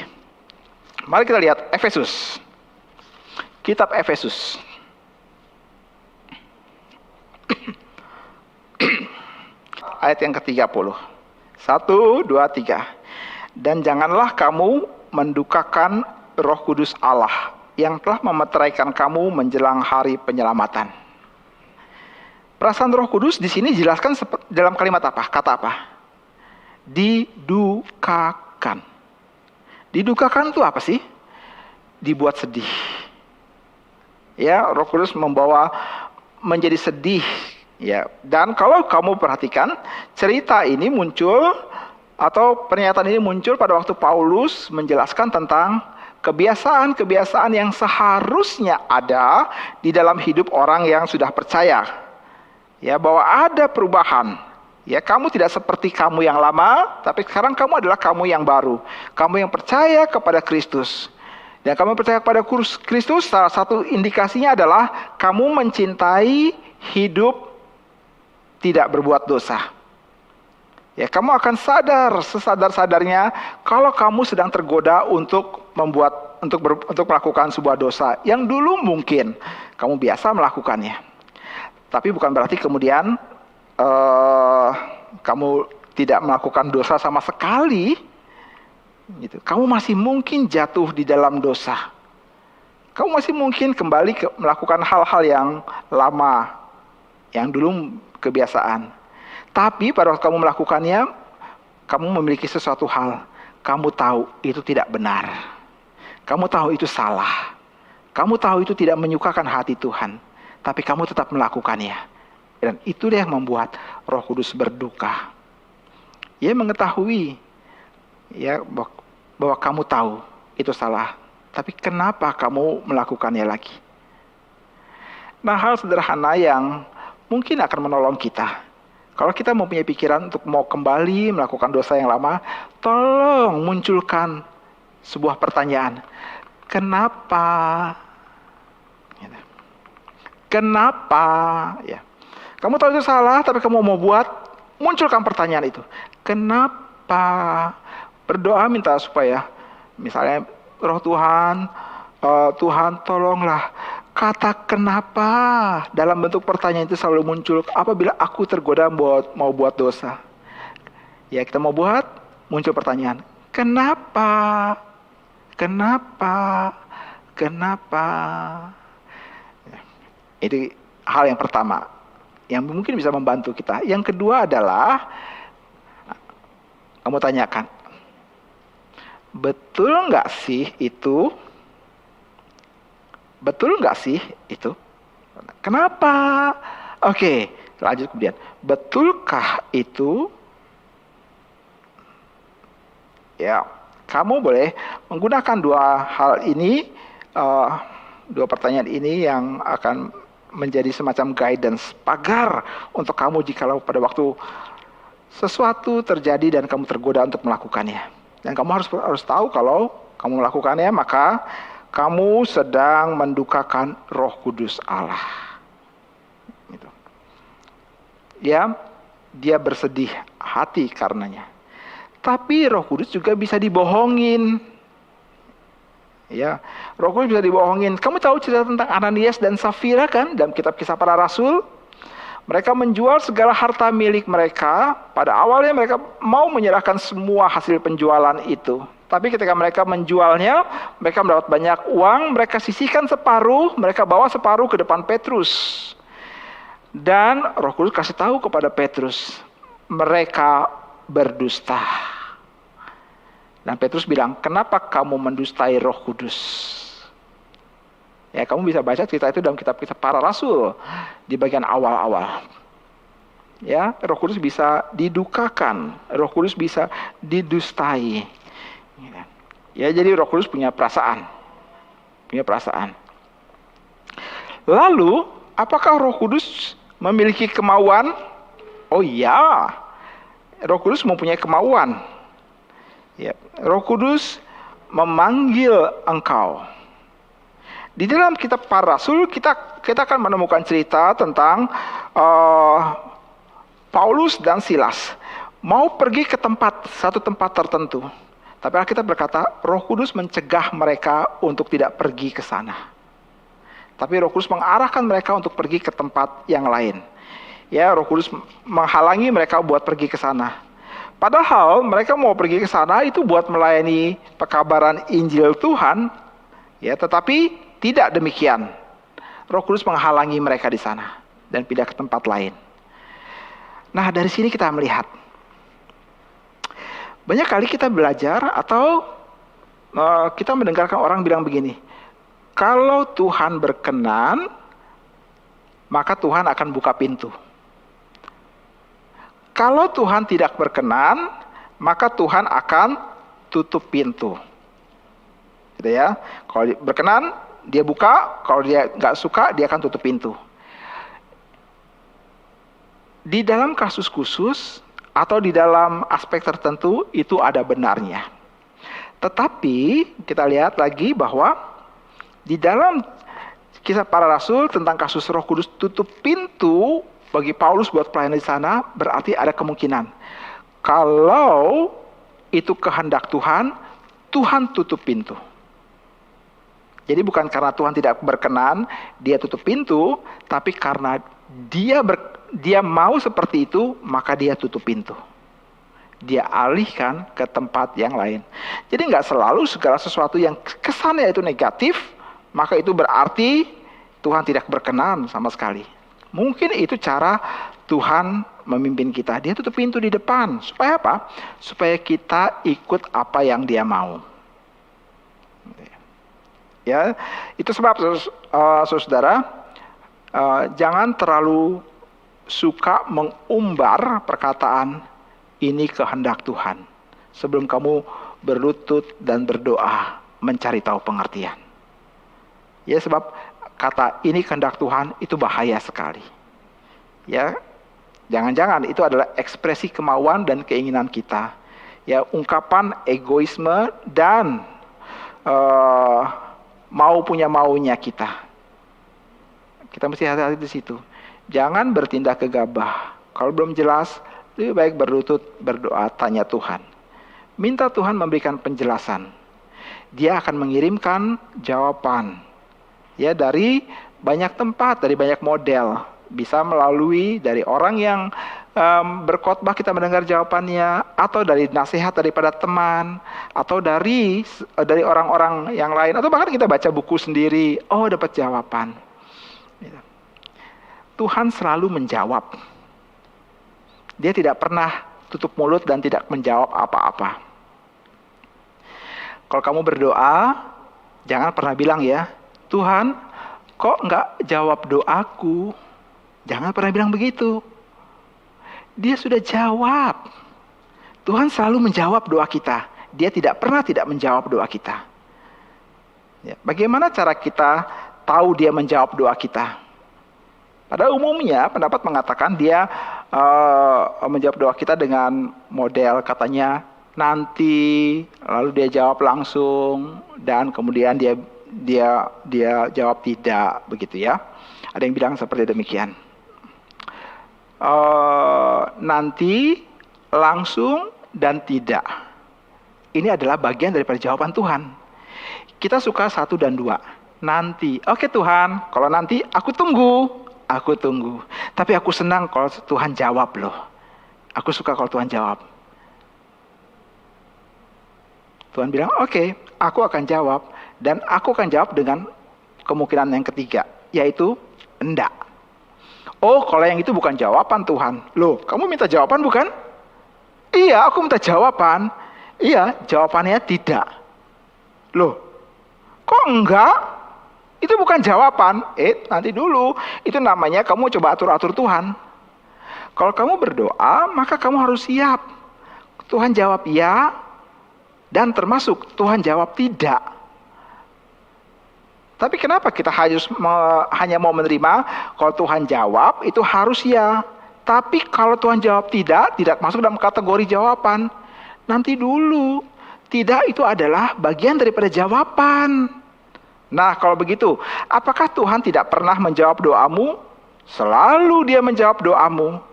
Mari kita lihat Efesus. Kitab Efesus. Ayat yang ke-30. 1, 2, 3. Dan janganlah kamu mendukakan Roh Kudus Allah yang telah memeteraikan kamu menjelang hari penyelamatan. Perasaan Roh Kudus di sini dijelaskan dalam kalimat apa? Kata apa? Didukakan. Didukakan itu apa sih? Dibuat sedih. Ya, Roh Kudus membawa menjadi sedih. Ya, dan kalau kamu perhatikan, cerita ini muncul atau pernyataan ini muncul pada waktu Paulus menjelaskan tentang kebiasaan-kebiasaan yang seharusnya ada di dalam hidup orang yang sudah percaya. Ya, bahwa ada perubahan. Ya, kamu tidak seperti kamu yang lama, tapi sekarang kamu adalah kamu yang baru. Kamu yang percaya kepada Kristus. Dan kamu percaya kepada Kristus, salah satu indikasinya adalah kamu mencintai hidup tidak berbuat dosa. Ya, kamu akan sadar sesadar-sadarnya kalau kamu sedang tergoda untuk melakukan sebuah dosa yang dulu mungkin kamu biasa melakukannya. Tapi bukan berarti kemudian kamu tidak melakukan dosa sama sekali, gitu, kamu masih mungkin jatuh di dalam dosa. Kamu masih mungkin kembali melakukan hal-hal yang lama, yang dulu kebiasaan. Tapi pada waktu kamu melakukannya, kamu memiliki sesuatu hal. Kamu tahu itu tidak benar. Kamu tahu itu salah. Kamu tahu itu tidak menyukakan hati Tuhan. Tapi kamu tetap melakukannya. Dan itu yang membuat Roh Kudus berduka. Ia mengetahui ya bahwa kamu tahu itu salah. Tapi kenapa kamu melakukannya lagi? Nah, hal sederhana yang mungkin akan menolong kita. Kalau kita mempunyai pikiran untuk mau kembali melakukan dosa yang lama, tolong munculkan sebuah pertanyaan. Kenapa? Kenapa? Ya. Kamu tahu itu salah, tapi kamu mau buat, munculkan pertanyaan itu. Kenapa? Berdoa minta supaya, misalnya, Roh Tuhan, Tuhan tolonglah. Kata kenapa dalam bentuk pertanyaan itu selalu muncul apabila aku tergoda mau buat dosa. Ya, kita mau buat, muncul pertanyaan. Kenapa? Kenapa? Kenapa? Ya, itu hal yang pertama yang mungkin bisa membantu kita. Yang kedua adalah kamu tanyakan, betul nggak sih itu? Betul nggak sih itu? Kenapa? Oke, lanjut kemudian. Betulkah itu? Ya, kamu boleh menggunakan dua hal ini, dua pertanyaan ini yang akan menjadi semacam guidance, pagar untuk kamu jikalau pada waktu sesuatu terjadi dan kamu tergoda untuk melakukannya. Dan kamu harus tahu kalau kamu melakukannya, maka kamu sedang mendukakan Roh Kudus Allah. Gitu. Ya, dia bersedih hati karenanya. Tapi Roh Kudus juga bisa dibohongin. Ya, Roh Kudus bisa dibohongin. Kamu tahu cerita tentang Ananias dan Safira kan dalam kitab Kisah Para Rasul? Mereka menjual segala harta milik mereka. Pada awalnya mereka mau menyerahkan semua hasil penjualan itu. Tapi ketika mereka menjualnya, mereka mendapat banyak uang, mereka sisihkan separuh, mereka bawa separuh ke depan Petrus. Dan Roh Kudus kasih tahu kepada Petrus, mereka berdusta. Dan Petrus bilang, kenapa kamu mendustai Roh Kudus? Ya, kamu bisa baca cerita itu dalam kitab Kisah Para Rasul di bagian awal-awal. Ya, Roh Kudus bisa didukakan, Roh Kudus bisa didustai. Ya, jadi Roh Kudus punya perasaan. Punya perasaan. Lalu, apakah Roh Kudus memiliki kemauan? Oh iya. Roh Kudus mempunyai kemauan. Ya, Roh Kudus memanggil engkau. Di dalam kitab Para Rasul kita akan menemukan cerita tentang Paulus dan Silas mau pergi ke satu tempat tertentu. Tapi Alkitab berkata, Roh Kudus mencegah mereka untuk tidak pergi ke sana. Tapi Roh Kudus mengarahkan mereka untuk pergi ke tempat yang lain. Ya, Roh Kudus menghalangi mereka buat pergi ke sana. Padahal mereka mau pergi ke sana itu buat melayani pekabaran Injil Tuhan. Ya, tetapi tidak demikian. Roh Kudus menghalangi mereka di sana dan pindah ke tempat lain. Nah, dari sini kita melihat banyak kali kita belajar atau kita mendengarkan orang bilang begini, kalau Tuhan berkenan, maka Tuhan akan buka pintu. Kalau Tuhan tidak berkenan, maka Tuhan akan tutup pintu. Gitu ya. Kalau berkenan, dia buka. Kalau dia nggak suka, dia akan tutup pintu. Di dalam kasus khusus, atau di dalam aspek tertentu itu ada benarnya. Tetapi kita lihat lagi bahwa di dalam Kisah Para Rasul tentang kasus Roh Kudus tutup pintu bagi Paulus buat pelayanan di sana, berarti ada kemungkinan kalau itu kehendak Tuhan, Tuhan tutup pintu. Jadi bukan karena Tuhan tidak berkenan dia tutup pintu, tapi karena dia mau seperti itu, maka dia tutup pintu. dia alihkan ke tempat yang lain. Jadi nggak selalu segala sesuatu yang kesannya itu negatif, maka itu berarti Tuhan tidak berkenan sama sekali. Mungkin itu cara Tuhan memimpin kita. Dia tutup pintu di depan. Supaya apa? Supaya kita ikut apa yang dia mau. Ya, itu sebab saudara, jangan terlalu suka mengumbar perkataan ini kehendak Tuhan sebelum kamu berlutut dan berdoa mencari tahu pengertian. Ya, sebab kata ini kehendak Tuhan itu bahaya sekali. Ya, jangan-jangan itu adalah ekspresi kemauan dan keinginan kita. Ya, ungkapan egoisme dan mau punya maunya kita. Kita mesti hati-hati di situ. Jangan bertindak gegabah. Kalau belum jelas, lebih baik berlutut, berdoa, tanya Tuhan. Minta Tuhan memberikan penjelasan. Dia akan mengirimkan jawaban. Ya, dari banyak tempat, dari banyak model. Bisa melalui dari orang yang berkhotbah kita mendengar jawabannya, atau dari nasihat daripada teman, atau dari orang-orang yang lain, atau bahkan kita baca buku sendiri. Oh, dapat jawaban. Tuhan selalu menjawab. Dia tidak pernah tutup mulut dan tidak menjawab apa-apa. Kalau kamu berdoa, jangan pernah bilang ya, Tuhan, kok nggak jawab doaku? Jangan pernah bilang begitu. Dia sudah jawab. Tuhan selalu menjawab doa kita. Dia tidak pernah tidak menjawab doa kita. Ya, bagaimana cara kita tahu dia menjawab doa kita? Pada umumnya pendapat mengatakan dia menjawab doa kita dengan model katanya nanti, lalu dia jawab langsung, dan kemudian dia jawab tidak, begitu ya. Ada yang bilang seperti demikian. Nanti, langsung, dan tidak. Ini adalah bagian daripada jawaban Tuhan. Kita suka 1 dan 2. Nanti, oke Tuhan, kalau nanti aku tunggu. Tapi aku senang kalau Tuhan jawab loh. Aku suka kalau Tuhan jawab. Tuhan bilang, oke, aku akan jawab. Dan aku akan jawab dengan kemungkinan yang ketiga, yaitu enggak. Oh, kalau yang itu bukan jawaban Tuhan. Loh, kamu minta jawaban bukan? Iya, aku minta jawaban. Iya, jawabannya tidak. Loh, kok enggak? Itu bukan jawaban. Nanti dulu. Itu namanya kamu coba atur-atur Tuhan. Kalau kamu berdoa, maka kamu harus siap. Tuhan jawab ya, dan termasuk Tuhan jawab tidak. Tapi kenapa kita hanya mau menerima kalau Tuhan jawab, itu harus ya. Tapi kalau Tuhan jawab tidak masuk dalam kategori jawaban. Nanti dulu. Tidak itu adalah bagian daripada jawaban. Nah, kalau begitu, apakah Tuhan tidak pernah menjawab doamu? Selalu dia menjawab doamu.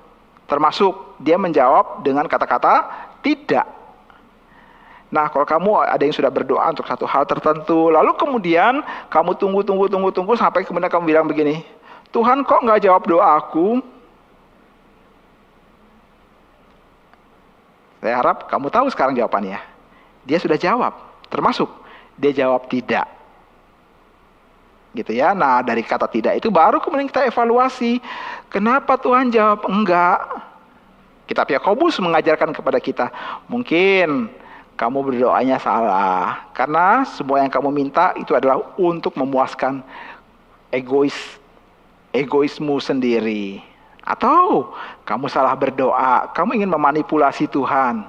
Termasuk dia menjawab dengan kata-kata tidak. Nah, kalau kamu ada yang sudah berdoa untuk satu hal tertentu, lalu kemudian kamu tunggu sampai kemudian kamu bilang begini, Tuhan kok nggak jawab doaku? Saya harap kamu tahu sekarang jawabannya. Dia sudah jawab, termasuk dia jawab tidak. Gitu ya. Nah, dari kata tidak itu baru kemudian kita evaluasi. Kenapa Tuhan jawab enggak? Kitab Yakobus mengajarkan kepada kita, mungkin kamu berdoanya salah. Karena semua yang kamu minta itu adalah untuk memuaskan egoismu sendiri. Atau kamu salah berdoa, kamu ingin memanipulasi Tuhan.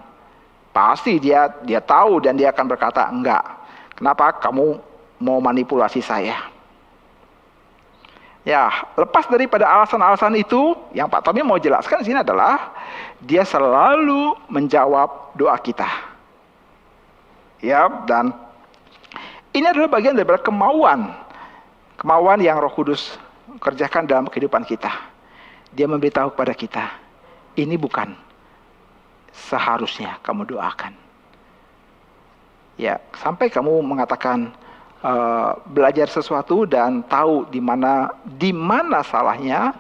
Pasti dia tahu dan dia akan berkata enggak. Kenapa kamu mau manipulasi saya? Ya, lepas daripada alasan-alasan itu, yang Pak Tommy mau jelaskan di sini adalah dia selalu menjawab doa kita. Ya, dan ini adalah bagian daripada kemauan yang Roh Kudus kerjakan dalam kehidupan kita. Dia memberitahu kepada kita, ini bukan seharusnya kamu doakan. Ya, sampai kamu mengatakan belajar sesuatu dan tahu di mana salahnya,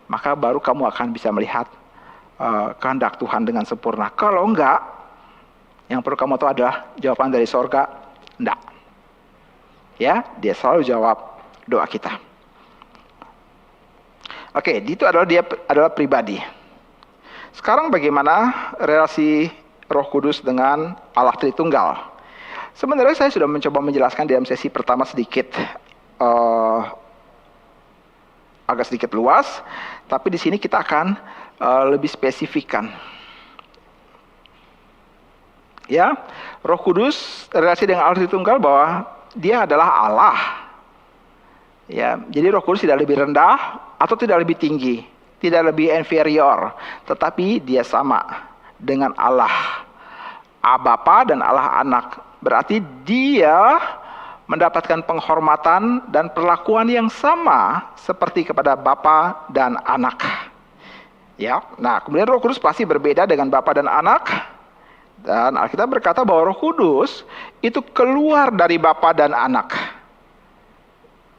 maka baru kamu akan bisa melihat kehendak Tuhan dengan sempurna. Kalau enggak, Yang perlu kamu tahu adalah jawaban dari sorga, enggak. Ya, dia selalu jawab doa kita. Oke, itu dia adalah pribadi. Sekarang bagaimana relasi Roh Kudus dengan Allah Tritunggal? Sebenarnya saya sudah mencoba menjelaskan dalam sesi pertama sedikit, agak sedikit luas, tapi di sini kita akan lebih spesifikkan. Ya, Roh Kudus relasi dengan Allah Tritunggal bahwa Dia adalah Allah. Ya, jadi Roh Kudus tidak lebih rendah atau tidak lebih tinggi, tidak lebih inferior, tetapi Dia sama dengan Allah Bapa dan Allah Anak. Berarti Dia mendapatkan penghormatan dan perlakuan yang sama seperti kepada Bapa dan Anak. Ya, nah kemudian Roh Kudus pasti berbeda dengan Bapa dan Anak. Dan Alkitab berkata bahwa Roh Kudus itu keluar dari Bapa dan Anak.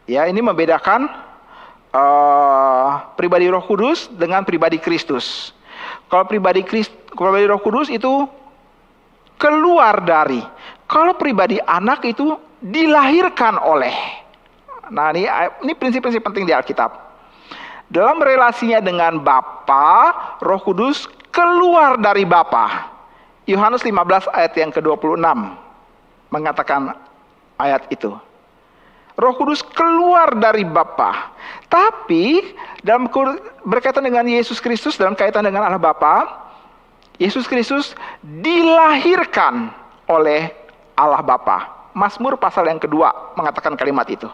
Ya, ini membedakan pribadi Roh Kudus dengan pribadi Kristus. Kalau pribadi Roh Kudus itu keluar dari. Kalau pribadi Anak itu dilahirkan oleh. Nah, ini prinsip-prinsip penting di Alkitab. Dalam relasinya dengan Bapa, Roh Kudus keluar dari Bapa. Yohanes 15 ayat yang ke-26 mengatakan ayat itu. Roh Kudus keluar dari Bapa. Tapi dalam berkaitan dengan Yesus Kristus, dalam kaitan dengan Allah Bapa, Yesus Kristus dilahirkan oleh Allah Bapa. Mazmur pasal yang kedua mengatakan kalimat itu.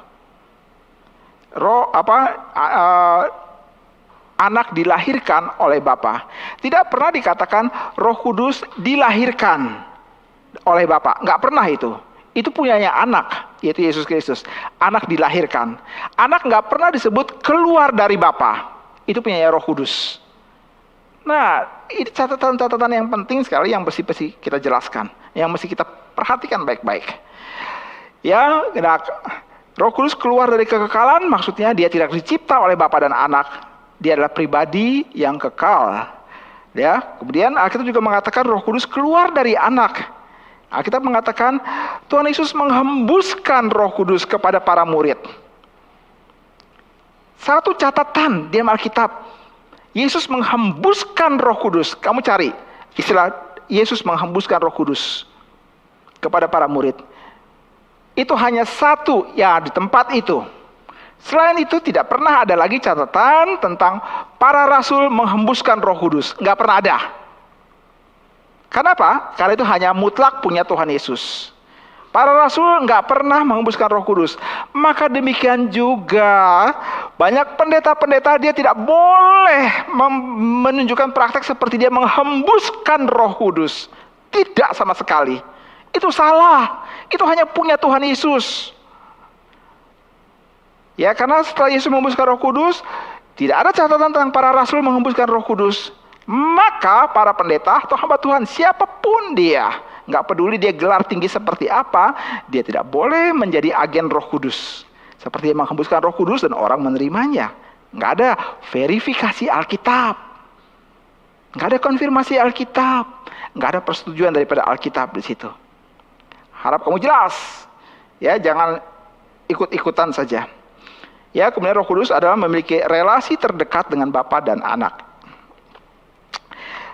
Anak dilahirkan oleh Bapa. Tidak pernah dikatakan Roh Kudus dilahirkan oleh Bapa. Nggak pernah itu. Itu punyanya Anak, yaitu Yesus Kristus. Anak dilahirkan. Anak nggak pernah disebut keluar dari Bapa. Itu punyanya Roh Kudus. Nah, ini catatan-catatan yang penting sekali yang mesti kita jelaskan, yang mesti kita perhatikan baik-baik. Ya, nah, Roh Kudus keluar dari kekekalan, maksudnya Dia tidak dicipta oleh Bapa dan Anak. Dia adalah pribadi yang kekal. Ya, kemudian Alkitab juga mengatakan Roh Kudus keluar dari Anak. Alkitab mengatakan Tuhan Yesus menghembuskan Roh Kudus kepada para murid. Satu catatan di Alkitab, Yesus menghembuskan Roh Kudus. Kamu cari istilah Yesus menghembuskan Roh Kudus kepada para murid. Itu hanya satu ya di tempat itu. Selain itu tidak pernah ada lagi catatan tentang para rasul menghembuskan Roh Kudus. Nggak pernah ada. Kenapa? Karena itu hanya mutlak punya Tuhan Yesus. Para rasul nggak pernah menghembuskan Roh Kudus. Maka demikian juga banyak pendeta-pendeta dia tidak boleh menunjukkan praktek seperti dia menghembuskan Roh Kudus. Tidak sama sekali. Itu salah. Itu hanya punya Tuhan Yesus. Ya, karena setelah Yesus menghembuskan Roh Kudus, tidak ada catatan tentang para rasul menghembuskan Roh Kudus. Maka para pendeta atau hamba Tuhan, siapapun dia, nggak peduli dia gelar tinggi seperti apa, dia tidak boleh menjadi agen Roh Kudus. Seperti dia menghembuskan Roh Kudus dan orang menerimanya. Nggak ada verifikasi Alkitab. Nggak ada konfirmasi Alkitab. Nggak ada persetujuan daripada Alkitab di situ. Harap kamu jelas. Ya, jangan ikut-ikutan saja. Ya, kemudian Roh Kudus adalah memiliki relasi terdekat dengan Bapa dan Anak.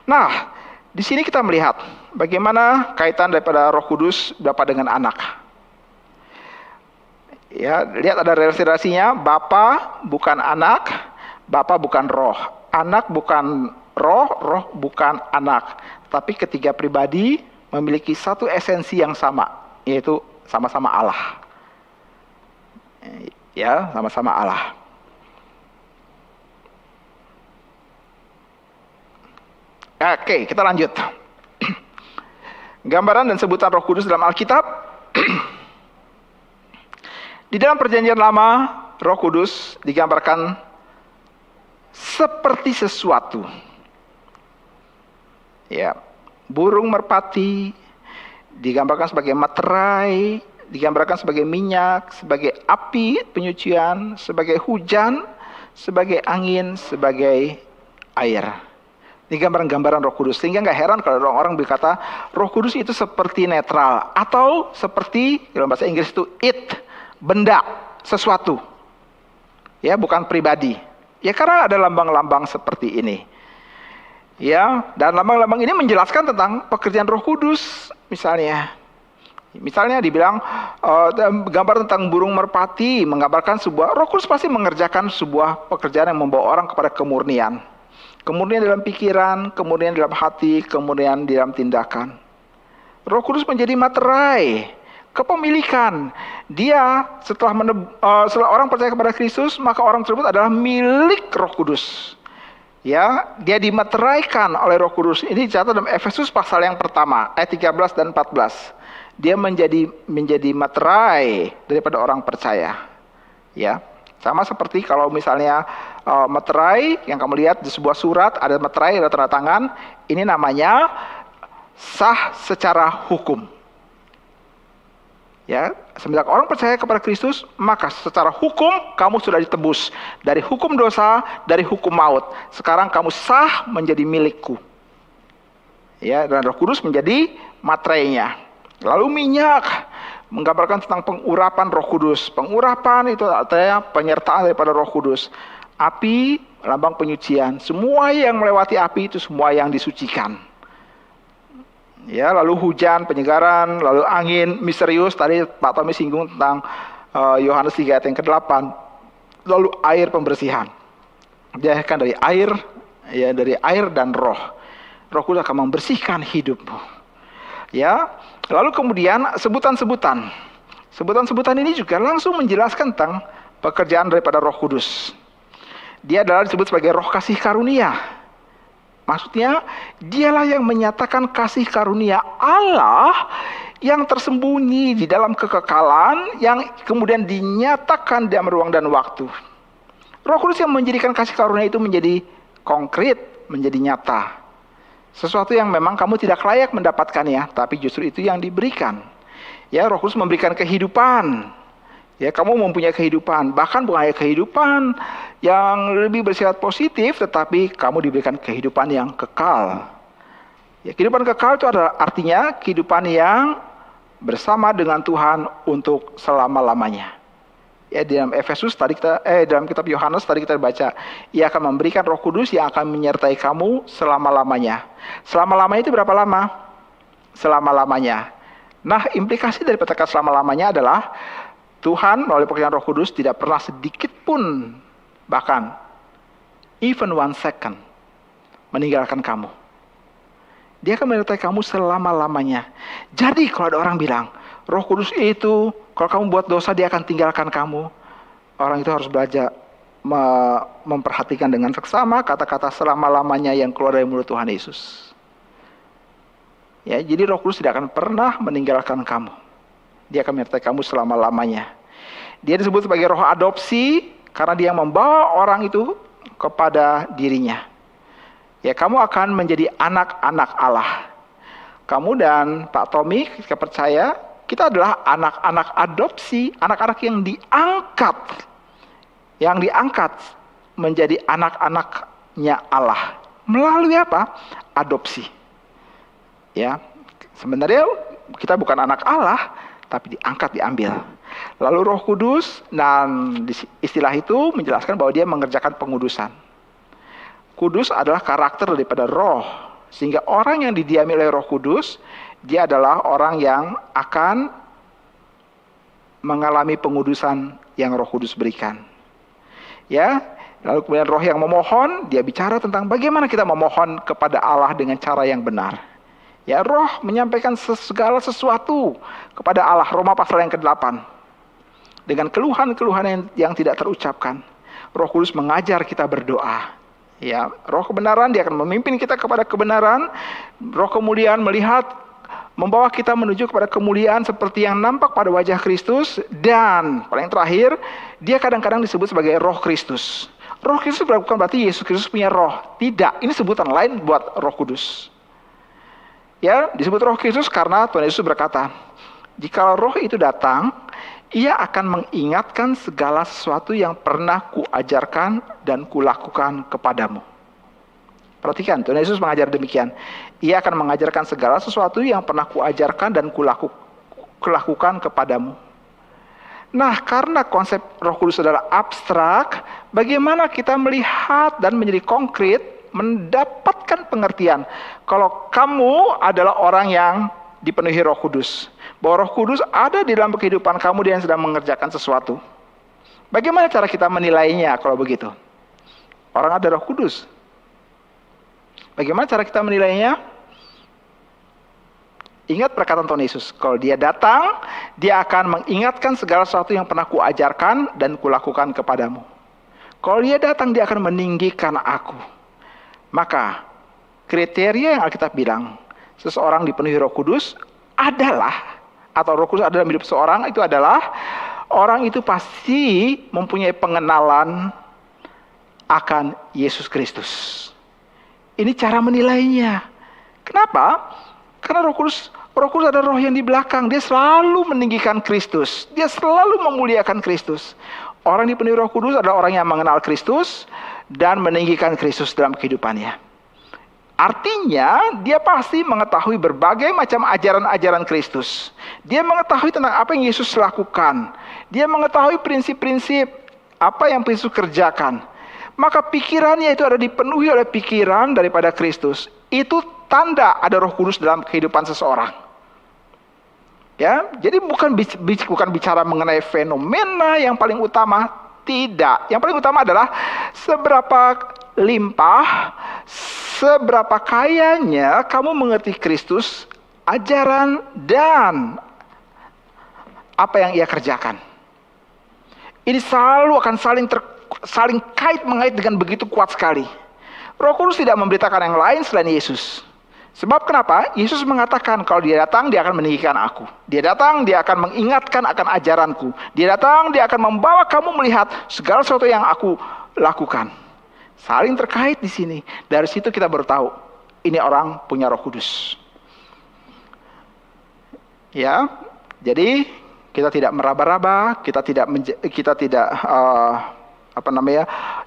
Nah, di sini kita melihat bagaimana kaitan daripada Roh Kudus Bapa dengan Anak. Ya, lihat ada relasi-relasinya. Bapa bukan Anak, Bapa bukan Roh, Anak bukan Roh, Roh bukan Anak. Tapi ketiga pribadi memiliki satu esensi yang sama, yaitu sama-sama Allah. Ya, sama-sama Allah. Oke, kita lanjut. Gambaran dan sebutan Roh Kudus dalam Alkitab. Di dalam Perjanjian Lama, Roh Kudus digambarkan seperti sesuatu. Ya, burung merpati digambarkan sebagai materai, digambarkan sebagai minyak, sebagai api penyucian, sebagai hujan, sebagai angin, sebagai air. Ini gambaran-gambaran Roh Kudus. Sehingga nggak heran kalau orang berkata Roh Kudus itu seperti netral atau seperti dalam bahasa Inggris itu it, benda, sesuatu. Ya, bukan pribadi. Ya, karena ada lambang-lambang seperti ini. Ya, dan lambang-lambang ini menjelaskan tentang pekerjaan Roh Kudus misalnya. Misalnya dibilang gambar tentang burung merpati menggambarkan sebuah Roh Kudus pasti mengerjakan sebuah pekerjaan yang membawa orang kepada kemurnian. Kemurnian dalam pikiran, kemurnian dalam hati, kemurnian dalam tindakan. Roh Kudus menjadi materai, kepemilikan. Dia setelah orang percaya kepada Kristus, maka orang tersebut adalah milik Roh Kudus. Ya, dia dimateraikan oleh Roh Kudus. Ini dicatat dalam Efesus pasal yang pertama, ayat 13 dan 14. Dia menjadi materai daripada orang percaya. Ya. Sama seperti kalau misalnya materai yang kamu lihat di sebuah surat ada materai, ada tanda tangan, ini namanya sah secara hukum. Ya, semenjak orang percaya kepada Kristus, maka secara hukum kamu sudah ditebus dari hukum dosa, dari hukum maut. Sekarang kamu sah menjadi milikku. Ya, dan Roh Kudus menjadi materainya. Lalu minyak menggambarkan tentang pengurapan Roh Kudus. Pengurapan itu artinya penyertaan daripada Roh Kudus. Api, lambang penyucian. Semua yang melewati api itu semua yang disucikan. Ya, lalu hujan, penyegaran, lalu angin, misterius. Tadi Pak Tommy singgung tentang Yohanes 3 ayat yang ke-8. Lalu air pembersihan. Dia kan dari air, ya dari air dan roh. Roh Kudus akan membersihkan hidupmu. Ya, lalu kemudian sebutan-sebutan. Sebutan-sebutan ini juga langsung menjelaskan tentang pekerjaan daripada Roh Kudus. Dia adalah disebut sebagai roh kasih karunia. Maksudnya, dialah yang menyatakan kasih karunia Allah yang tersembunyi di dalam kekekalan yang kemudian dinyatakan dalam ruang dan waktu. Roh Kudus yang menjadikan kasih karunia itu menjadi konkret, menjadi nyata. Sesuatu yang memang kamu tidak layak mendapatkannya, tapi justru itu yang diberikan. Ya, Roh Kudus memberikan kehidupan. Ya, kamu mempunyai kehidupan, bahkan bukan hanya kehidupan yang lebih bersifat positif, tetapi kamu diberikan kehidupan yang kekal. Ya, kehidupan kekal itu adalah artinya kehidupan yang bersama dengan Tuhan untuk selama-lamanya. Ya, di dalam Efesus tadi dalam kitab Yohanes tadi kita baca, Ia akan memberikan Roh Kudus yang akan menyertai kamu selama-lamanya. Selama-lamanya itu berapa lama? Selama-lamanya. Nah, implikasi dari kata selama-lamanya adalah Tuhan melalui pekerjaan Roh Kudus tidak pernah sedikit pun, bahkan even 1 second, meninggalkan kamu. Dia akan menyertai kamu selama-lamanya. Jadi kalau ada orang bilang, Roh Kudus itu, kalau kamu buat dosa dia akan tinggalkan kamu. Orang itu harus belajar memperhatikan dengan seksama kata-kata selama-lamanya yang keluar dari mulut Tuhan Yesus. Ya, jadi Roh Kudus tidak akan pernah meninggalkan kamu. Dia akan menyertai kamu selama-lamanya. Dia disebut sebagai roh adopsi karena dia membawa orang itu kepada dirinya. Ya, kamu akan menjadi anak-anak Allah. Kamu dan Pak Tommy ketika percaya, kita adalah anak-anak adopsi, anak-anak yang diangkat. Yang diangkat menjadi anak-anaknya Allah. Melalui apa? Adopsi. Ya, sebenarnya kita bukan anak Allah, tapi diangkat, diambil. Lalu Roh Kudus, dan istilah itu menjelaskan bahwa dia mengerjakan pengudusan. Kudus adalah karakter daripada roh. Sehingga orang yang didiami oleh Roh Kudus, dia adalah orang yang akan mengalami pengudusan yang Roh Kudus berikan. Ya, lalu kemudian roh yang memohon, dia bicara tentang bagaimana kita memohon kepada Allah dengan cara yang benar. Ya, roh menyampaikan segala sesuatu kepada Allah. Roma pasal yang ke-8. Dengan keluhan-keluhan yang tidak terucapkan. Roh Kudus mengajar kita berdoa. Ya, roh kebenaran dia akan memimpin kita kepada kebenaran. Roh kemuliaan membawa kita menuju kepada kemuliaan seperti yang nampak pada wajah Kristus. Dan paling terakhir, dia kadang-kadang disebut sebagai Roh Kristus. Roh Kristus bukan berarti Yesus Kristus punya roh. Tidak, ini sebutan lain buat Roh Kudus. Ya, disebut Roh Kristus karena Tuhan Yesus berkata, jika roh itu datang, ia akan mengingatkan segala sesuatu yang pernah kuajarkan dan kulakukan kepadamu. Perhatikan, Tuhan Yesus mengajar demikian. Ia akan mengajarkan segala sesuatu yang pernah kuajarkan dan kulakukan kepadamu. Nah, karena konsep Roh Kudus adalah abstrak, bagaimana kita melihat dan menjadi konkret, mendapatkan pengertian. Kalau kamu adalah orang yang dipenuhi Roh Kudus, bahwa Roh Kudus ada di dalam kehidupan kamu, dia yang sedang mengerjakan sesuatu. Bagaimana cara kita menilainya kalau begitu? Orang ada Roh Kudus. Bagaimana cara kita menilainya? Ingat perkataan Tuhan Yesus, kalau dia datang, dia akan mengingatkan segala sesuatu yang pernah kuajarkan dan kulakukan kepadamu. Kalau dia datang, dia akan meninggikan aku. Maka, kriteria yang Alkitab bilang, seseorang dipenuhi Roh Kudus adalah, atau Roh Kudus ada dalam hidup seseorang, itu adalah, orang itu pasti mempunyai pengenalan akan Yesus Kristus. Ini cara menilainya. Kenapa? Karena Roh Kudus adalah roh yang di belakang. Dia selalu meninggikan Kristus. Dia selalu memuliakan Kristus. Orang dipenuhi Roh Kudus adalah orang yang mengenal Kristus dan meninggikan Kristus dalam kehidupannya. Artinya, dia pasti mengetahui berbagai macam ajaran-ajaran Kristus. Dia mengetahui tentang apa yang Yesus lakukan. Dia mengetahui prinsip-prinsip apa yang Yesus kerjakan. Maka pikirannya itu ada dipenuhi oleh pikiran daripada Kristus. Itu tanda ada Roh Kudus dalam kehidupan seseorang. Ya, jadi bukan bicara mengenai fenomena yang paling utama, tidak. Yang paling utama adalah seberapa limpah, seberapa kayanya kamu mengerti Kristus, ajaran dan apa yang ia kerjakan. Ini selalu akan saling kait-mengait dengan begitu kuat sekali. Roh Kudus tidak memberitakan yang lain selain Yesus. Sebab kenapa? Yesus mengatakan kalau dia datang, dia akan meninggikan aku. Dia datang, dia akan mengingatkan akan ajaranku. Dia datang, dia akan membawa kamu melihat segala sesuatu yang aku lakukan. Saling terkait di sini. Dari situ kita baru tahu, ini orang punya Roh Kudus. Ya, jadi kita tidak meraba-raba, kita tidak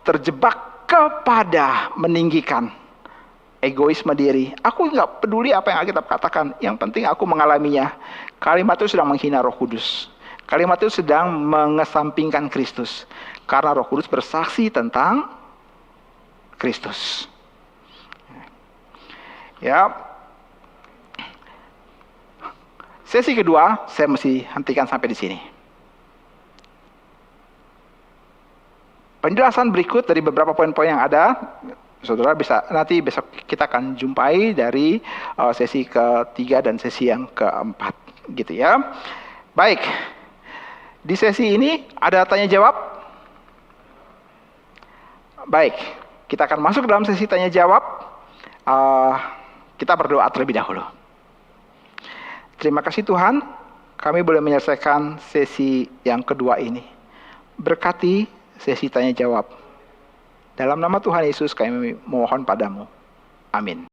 terjebak kepada meninggikan egoisme diri. Aku nggak peduli apa yang Alkitab katakan. Yang penting aku mengalaminya. Kalimat itu sedang menghina Roh Kudus. Kalimat itu sedang mengesampingkan Kristus. Karena Roh Kudus bersaksi tentang Kristus. Ya. Sesi kedua, saya mesti hentikan sampai di sini. Penjelasan berikut dari beberapa poin-poin yang ada, saudara bisa nanti besok kita akan jumpai dari sesi ketiga dan sesi yang keempat, gitu ya. Baik, di sesi ini ada tanya jawab. Baik, kita akan masuk dalam sesi tanya jawab. Kita berdoa terlebih dahulu. Terima kasih Tuhan, kami boleh menyelesaikan sesi yang kedua ini. Berkati sesi tanya jawab. Dalam nama Tuhan Yesus kami mohon padamu. Amin.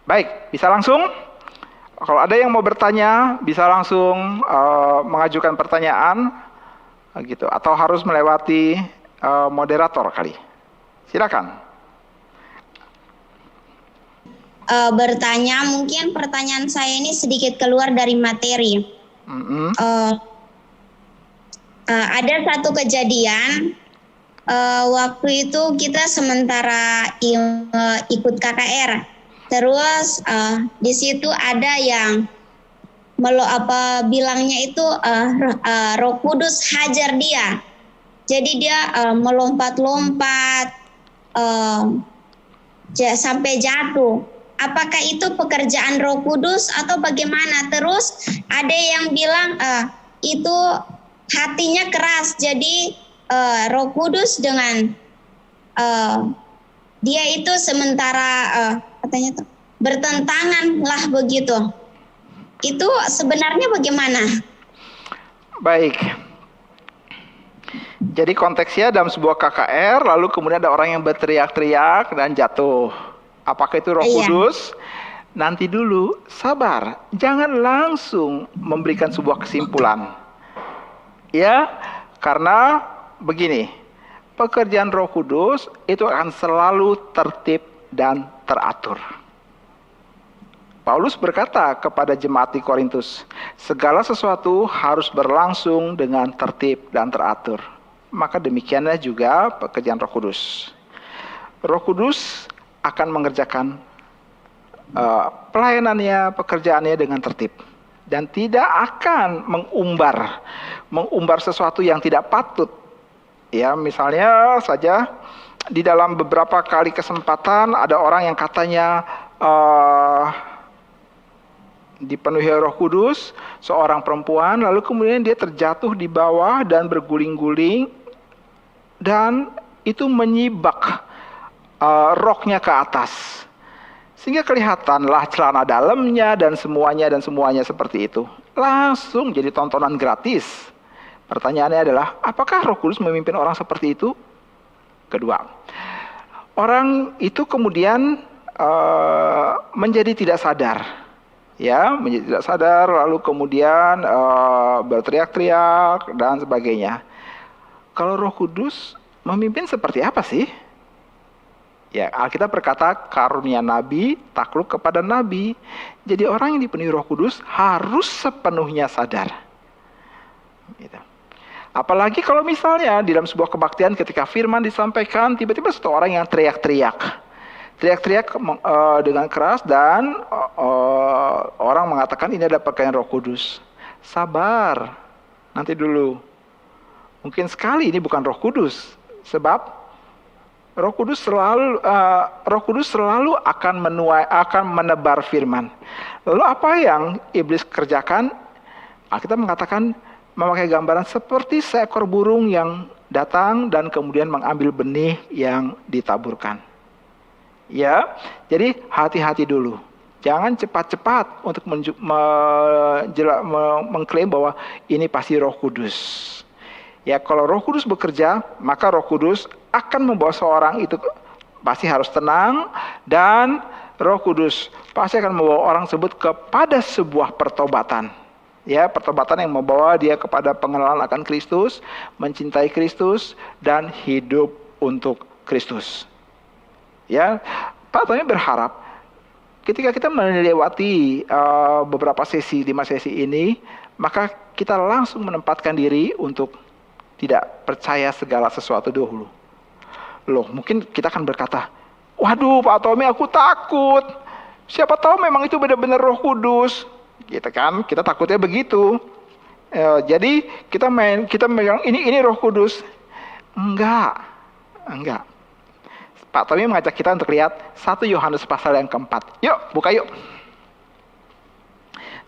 Baik, bisa langsung. Kalau ada yang mau bertanya, bisa langsung mengajukan pertanyaan, gitu. Atau harus melewati moderator kali. Silakan. Bertanya, mungkin pertanyaan saya ini sedikit keluar dari materi. Ada satu kejadian, waktu itu kita sementara ikut KKR, terus di situ ada yang bilangnya itu Roh Kudus hajar dia, jadi dia melompat-lompat sampai jatuh. Apakah itu pekerjaan Roh Kudus atau bagaimana? Terus ada yang bilang itu hatinya keras, jadi Roh Kudus dengan dia itu sementara katanya bertentangan lah begitu. Itu sebenarnya bagaimana? Baik. Jadi konteksnya dalam sebuah KKR, lalu kemudian ada orang yang berteriak-teriak dan jatuh. Apakah itu Roh Kudus? Nanti dulu, sabar. Jangan langsung memberikan sebuah kesimpulan. Ya, karena begini, pekerjaan Roh Kudus itu akan selalu tertib dan teratur. Paulus berkata kepada jemaat di Korintus, segala sesuatu harus berlangsung dengan tertib dan teratur. Maka demikianlah juga pekerjaan Roh Kudus. Roh Kudus akan mengerjakan pelayanannya, pekerjaannya dengan tertib. Dan tidak akan mengumbar sesuatu yang tidak patut. Ya, misalnya saja di dalam beberapa kali kesempatan ada orang yang katanya dipenuhi Roh Kudus, seorang perempuan, lalu kemudian dia terjatuh di bawah dan berguling-guling, dan itu menyibak roknya ke atas. Sehingga kelihatanlah celana dalamnya dan semuanya seperti itu. Langsung jadi tontonan gratis. Pertanyaannya adalah, apakah Roh Kudus memimpin orang seperti itu? Kedua, orang itu kemudian menjadi tidak sadar. Ya, menjadi tidak sadar, lalu kemudian berteriak-teriak dan sebagainya. Kalau Roh Kudus memimpin seperti apa sih? Ya, Alkitab berkata karunia nabi takluk kepada nabi. Jadi orang yang dipenuhi Roh Kudus harus sepenuhnya sadar. Gitu. Apalagi kalau misalnya di dalam sebuah kebaktian ketika firman disampaikan, tiba-tiba satu orang yang teriak-teriak dengan keras, dan orang mengatakan ini adalah pakaian Roh Kudus. Sabar, nanti dulu. Mungkin sekali ini bukan Roh Kudus, sebab Roh Kudus selalu akan menebar firman. Lalu apa yang iblis kerjakan? Kita mengatakan memakai gambaran seperti seekor burung yang datang dan kemudian mengambil benih yang ditaburkan. Ya, jadi hati-hati dulu. Jangan cepat-cepat untuk mengklaim bahwa ini pasti Roh Kudus. Ya, kalau Roh Kudus bekerja, maka Roh Kudus akan membawa seorang itu pasti harus tenang, dan Roh Kudus pasti akan membawa orang tersebut kepada sebuah pertobatan. Ya, pertobatan yang membawa dia kepada pengenalan akan Kristus, mencintai Kristus, dan hidup untuk Kristus. Ya, Pak Tony berharap ketika kita melewati beberapa sesi, 5 sesi ini, maka kita langsung menempatkan diri untuk tidak percaya segala sesuatu dahulu. Loh, mungkin kita akan berkata, waduh Pak Tommy, aku takut. Siapa tahu memang itu benar-benar Roh Kudus. Gitu kan, kita takutnya begitu. Jadi kita megang ini Roh Kudus. Enggak. Pak Tommy mengajak kita untuk lihat 1 Yohanes pasal yang keempat. Yuk, buka yuk.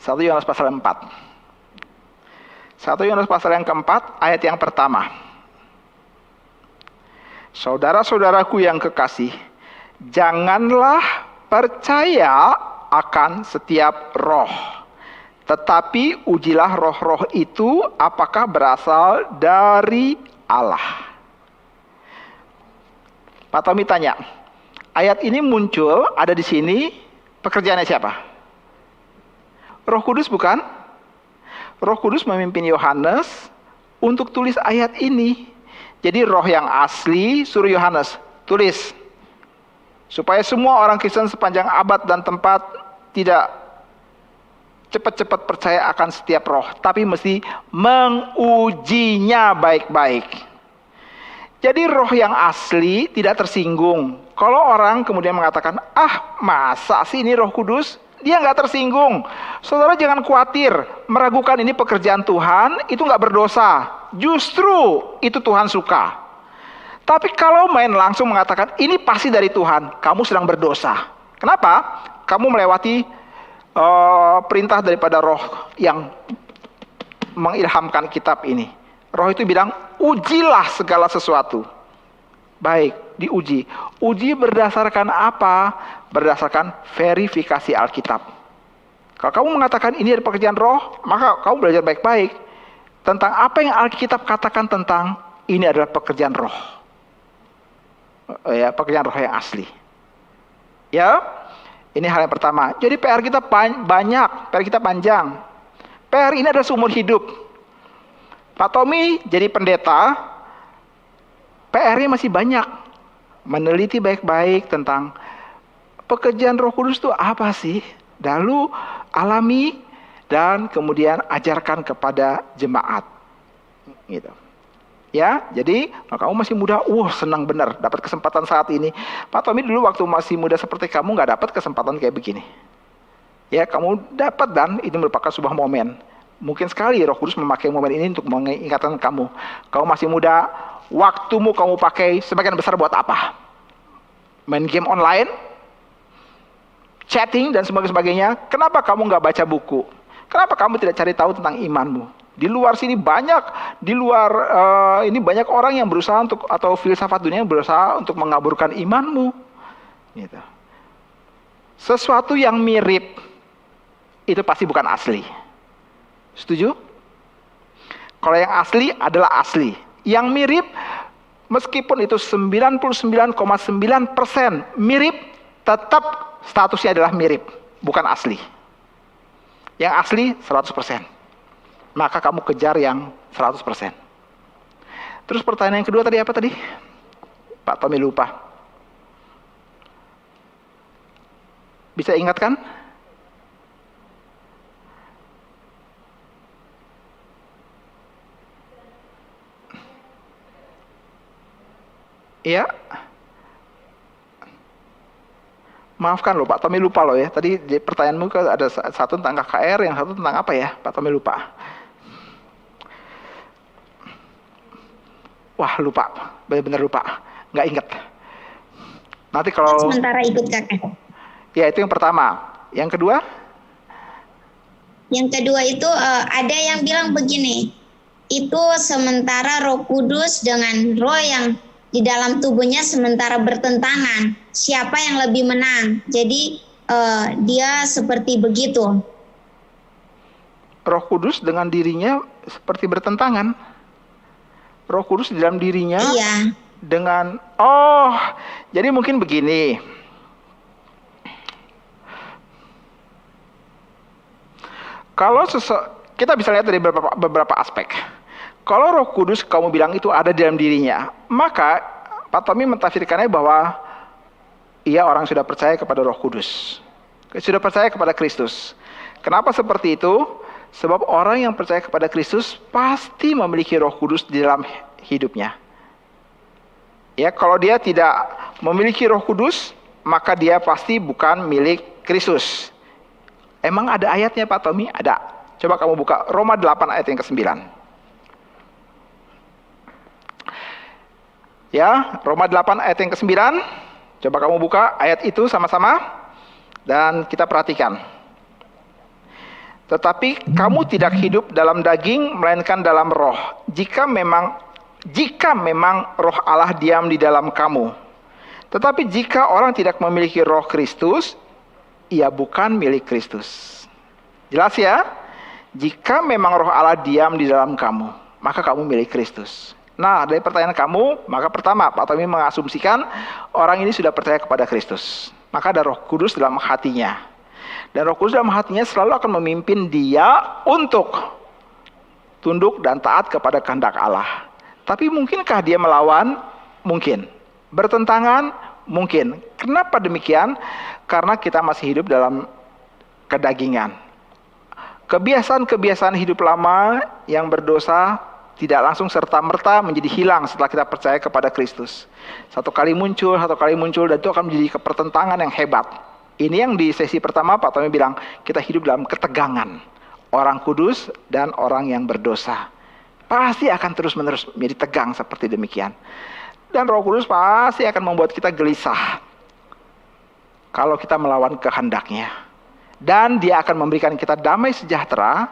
1 Yohanes pasal 4. 1 Yohanes pasal yang keempat, ayat yang pertama. Saudara-saudaraku yang kekasih, janganlah percaya akan setiap roh, tetapi ujilah roh-roh itu apakah berasal dari Allah. Pak Tommy tanya, ayat ini muncul, ada di sini, pekerjaannya siapa? Roh Kudus bukan? Roh Kudus memimpin Yohanes untuk tulis ayat ini. Jadi roh yang asli suruh Yohanes tulis. Supaya semua orang Kristen sepanjang abad dan tempat tidak cepat-cepat percaya akan setiap roh, tapi mesti mengujinya baik-baik. Jadi roh yang asli tidak tersinggung. Kalau orang kemudian mengatakan, masa sih ini Roh Kudus? Dia nggak tersinggung. Saudara jangan khawatir, meragukan ini pekerjaan Tuhan, itu nggak berdosa. Justru itu Tuhan suka. Tapi kalau main langsung mengatakan, ini pasti dari Tuhan, kamu sedang berdosa. Kenapa? Kamu melewati perintah daripada roh yang mengilhamkan kitab ini. Roh itu bilang, ujilah segala sesuatu. Baik, diuji. Uji berdasarkan apa? Berdasarkan verifikasi Alkitab. Kalau kamu mengatakan ini adalah pekerjaan roh, maka kamu belajar baik-baik tentang apa yang Alkitab katakan tentang ini adalah pekerjaan roh. Ya, pekerjaan roh yang asli. Ya, ini hal yang pertama. Jadi PR kita banyak, PR kita panjang. PR ini adalah seumur hidup. Pak Tommy jadi pendeta, PR-nya masih banyak. Meneliti baik-baik tentang pekerjaan Roh Kudus itu apa sih? Lalu alami dan kemudian ajarkan kepada jemaat. Gitu. Ya, jadi kamu masih muda, senang benar dapat kesempatan saat ini. Pak Tommy dulu waktu masih muda seperti kamu nggak dapat kesempatan kayak begini. Ya, kamu dapat dan ini merupakan sebuah momen. Mungkin sekali Roh Kudus memakai momen ini untuk mengingatkan kamu. Kamu masih muda, waktumu kamu pakai sebagian besar buat apa? Main game online, chatting dan sebagainya. Kenapa kamu nggak baca buku? Kenapa kamu tidak cari tahu tentang imanmu? Di luar sini banyak, ini banyak orang yang berusaha untuk, atau filsafat dunia yang berusaha untuk mengaburkan imanmu. Gitu. Sesuatu yang mirip itu pasti bukan asli. Setuju? Kalau yang asli adalah asli. Yang mirip, meskipun itu 99,9% mirip, tetap statusnya adalah mirip, bukan asli. Yang asli 100%. Maka kamu kejar yang 100%. Terus pertanyaan yang kedua tadi apa tadi? Pak Tommy lupa. Bisa ingatkan? Iya. Maafkan loh Pak Tommy lupa loh ya. Tadi pertanyaanmu ada satu tentang KKR, yang satu tentang apa ya? Pak Tommy lupa. Wah lupa, benar-benar lupa. Nggak inget. Nanti kalau... Sementara ikut kakak. Ya itu yang pertama. Yang kedua? Yang kedua itu ada yang bilang begini. Itu sementara Roh Kudus dengan roh yang di dalam tubuhnya sementara bertentangan. Siapa yang lebih menang? Jadi dia seperti begitu. Roh Kudus dengan dirinya seperti bertentangan. Roh Kudus di dalam dirinya dengan jadi mungkin begini. Kalau kita bisa lihat dari beberapa aspek. Kalau Roh Kudus kamu bilang itu ada di dalam dirinya, maka Pak Tommy mentafsirkannya bahwa ia orang sudah percaya kepada Roh Kudus, sudah percaya kepada Kristus. Kenapa seperti itu? Sebab orang yang percaya kepada Kristus pasti memiliki Roh Kudus di dalam hidupnya. Ya, kalau dia tidak memiliki Roh Kudus, maka dia pasti bukan milik Kristus. Emang ada ayatnya Pak Tommy? Ada. Coba kamu buka Roma 8 ayat yang ke-9. Ya, Roma 8 ayat yang ke-9. Coba kamu buka ayat itu sama-sama dan kita perhatikan. Tetapi kamu tidak hidup dalam daging melainkan dalam roh. Jika memang roh Allah diam di dalam kamu. Tetapi jika orang tidak memiliki roh Kristus, ia bukan milik Kristus. Jelas ya? Jika memang roh Allah diam di dalam kamu, maka kamu milik Kristus. Nah, dari pertanyaan kamu, maka pertama Pak Tommy mengasumsikan orang ini sudah percaya kepada Kristus. Maka ada Roh Kudus dalam hatinya. Dan Roh Kudus dalam hatinya selalu akan memimpin dia untuk tunduk dan taat kepada kehendak Allah. Tapi mungkinkah dia melawan? Mungkin. Bertentangan? Mungkin. Kenapa demikian? Karena kita masih hidup dalam kedagingan. Kebiasaan-kebiasaan hidup lama yang berdosa tidak langsung serta-merta menjadi hilang setelah kita percaya kepada Kristus. Satu kali muncul, dan itu akan menjadi pertentangan yang hebat. Ini yang di sesi pertama Pak Tommy bilang, kita hidup dalam ketegangan. Orang kudus dan orang yang berdosa. Pasti akan terus-menerus menjadi tegang seperti demikian. Dan Roh Kudus pasti akan membuat kita gelisah kalau kita melawan kehendaknya. Dan dia akan memberikan kita damai sejahtera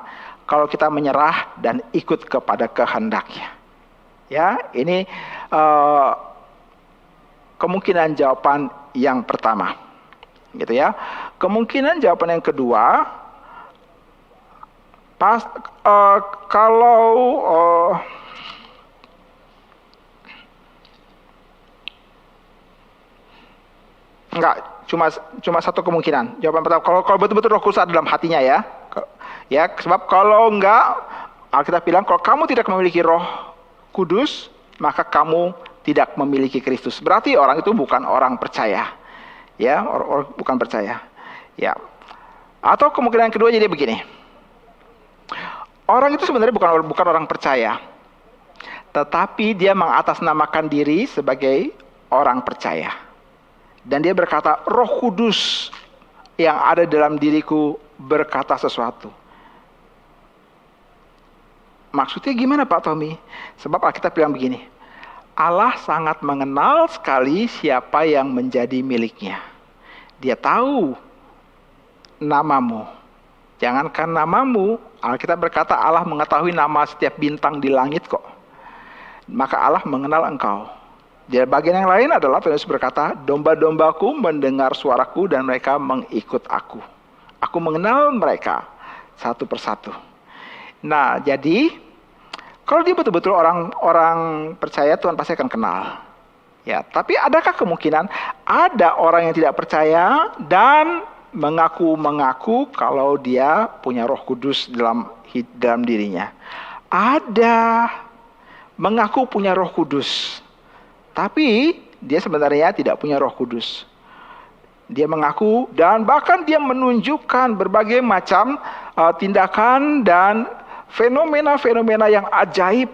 kalau kita menyerah dan ikut kepada kehendaknya. Ya, ini kemungkinan jawaban yang pertama. Gitu ya. Kemungkinan jawaban yang kedua, enggak, cuma satu kemungkinan. Jawaban pertama, kalau betul-betul Roh Kudus ada dalam hatinya ya. Ya, sebab kalau enggak, Alkitab bilang kalau kamu tidak memiliki Roh Kudus, maka kamu tidak memiliki Kristus. Berarti orang itu bukan orang percaya. Ya, orang bukan percaya. Ya. Atau kemungkinan kedua jadi begini. Orang itu sebenarnya bukan orang percaya. Tetapi dia mengatasnamakan diri sebagai orang percaya. Dan dia berkata, Roh Kudus yang ada dalam diriku berkata sesuatu. Maksudnya gimana Pak Tommy? Sebab Alkitab bilang begini, Allah sangat mengenal sekali siapa yang menjadi miliknya. Dia tahu namamu. Jangankan namamu, Alkitab berkata Allah mengetahui nama setiap bintang di langit kok. Maka Allah mengenal engkau. Di bagian yang lain adalah Tuhan Yesus berkata, domba-dombaku mendengar suaraku dan mereka mengikut aku. Aku mengenal mereka satu persatu. Nah, jadi kalau dia betul-betul orang percaya, Tuhan pasti akan kenal. Ya, tapi adakah kemungkinan ada orang yang tidak percaya dan mengaku kalau dia punya Roh Kudus dalam dirinya? Ada, mengaku punya Roh Kudus, tapi dia sebenarnya tidak punya Roh Kudus. Dia mengaku dan bahkan dia menunjukkan berbagai macam tindakan dan fenomena-fenomena yang ajaib,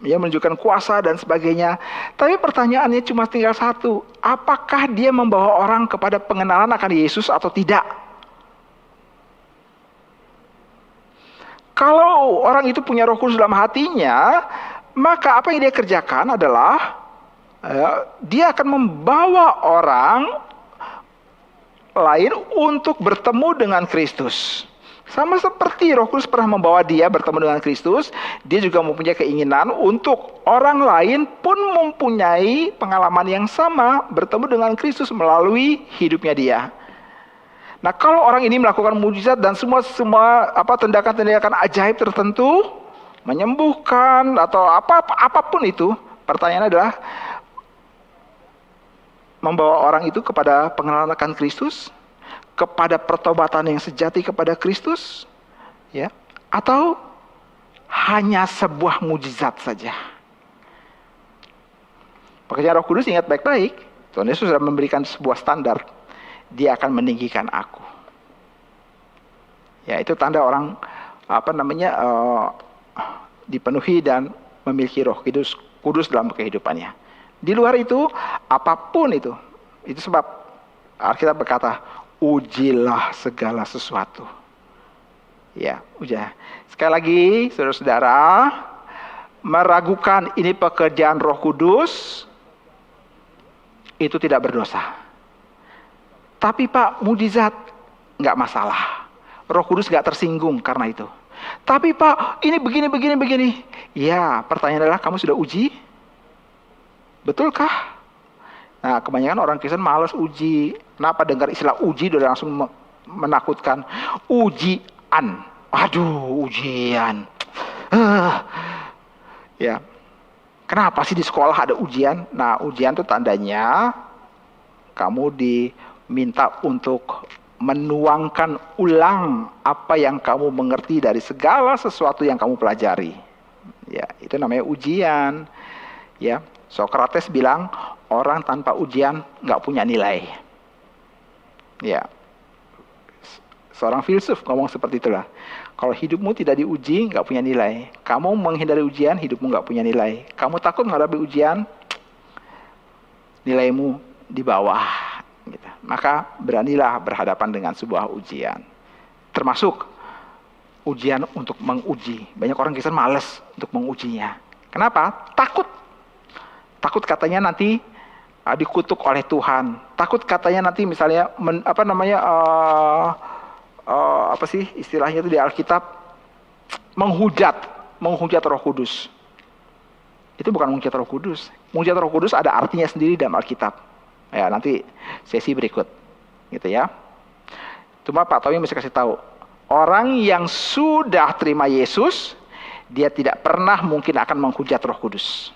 ya, menunjukkan kuasa dan sebagainya. Tapi pertanyaannya cuma tinggal satu, apakah dia membawa orang kepada pengenalan akan Yesus atau tidak? Kalau orang itu punya Roh Kudus dalam hatinya, maka apa yang dia kerjakan adalah dia akan membawa orang lain untuk bertemu dengan Kristus. Sama seperti Roh Kudus pernah membawa dia bertemu dengan Kristus, dia juga mempunyai keinginan untuk orang lain pun mempunyai pengalaman yang sama bertemu dengan Kristus melalui hidupnya dia. Nah, kalau orang ini melakukan mujizat dan semua tindakan-tindakan ajaib tertentu, menyembuhkan atau apapun itu, pertanyaannya adalah membawa orang itu kepada pengenalan akan Kristus, kepada pertobatan yang sejati kepada Kristus, ya, atau hanya sebuah mujizat saja. Pekerjaan Roh Kudus, ingat baik-baik, Tuhan Yesus sudah memberikan sebuah standar, dia akan meninggikan aku. Ya, itu tanda orang dipenuhi dan memiliki Roh Kudus dalam kehidupannya. Di luar itu, apapun itu sebab Alkitab berkata, ujilah segala sesuatu. Ya, ujilah. Sekali lagi, saudara-saudara, meragukan ini pekerjaan Roh Kudus, itu tidak berdosa. Tapi Pak, mujizat, nggak masalah. Roh Kudus nggak tersinggung karena itu. Tapi Pak, ini begini. Ya, pertanyaan adalah, kamu sudah uji? Betulkah? Nah, kebanyakan orang Kristen malas uji. Kenapa? Dengar istilah uji udah langsung menakutkan. Ujian. Aduh, ujian. Ya. Kenapa sih di sekolah ada ujian? Nah, ujian itu tandanya kamu diminta untuk menuangkan ulang apa yang kamu mengerti dari segala sesuatu yang kamu pelajari. Ya, itu namanya ujian. Ya, Sokrates bilang orang tanpa ujian nggak punya nilai. Ya, seorang filsuf ngomong seperti itulah. Kalau hidupmu tidak diuji, nggak punya nilai. Kamu menghindari ujian, hidupmu nggak punya nilai. Kamu takut menghadapi ujian, nilaimu di bawah. Gitu. Maka beranilah berhadapan dengan sebuah ujian. Termasuk ujian untuk menguji. Banyak orang Kristen malas untuk mengujinya. Kenapa? Takut katanya nanti dikutuk oleh Tuhan. Takut katanya nanti misalnya istilahnya itu di Alkitab, menghujat Roh Kudus. Itu bukan menghujat Roh Kudus. Menghujat Roh Kudus ada artinya sendiri dalam Alkitab. Ya, nanti sesi berikut, gitu ya. Cuma Pak Tommy mesti kasih tahu, orang yang sudah terima Yesus, dia tidak pernah mungkin akan menghujat Roh Kudus.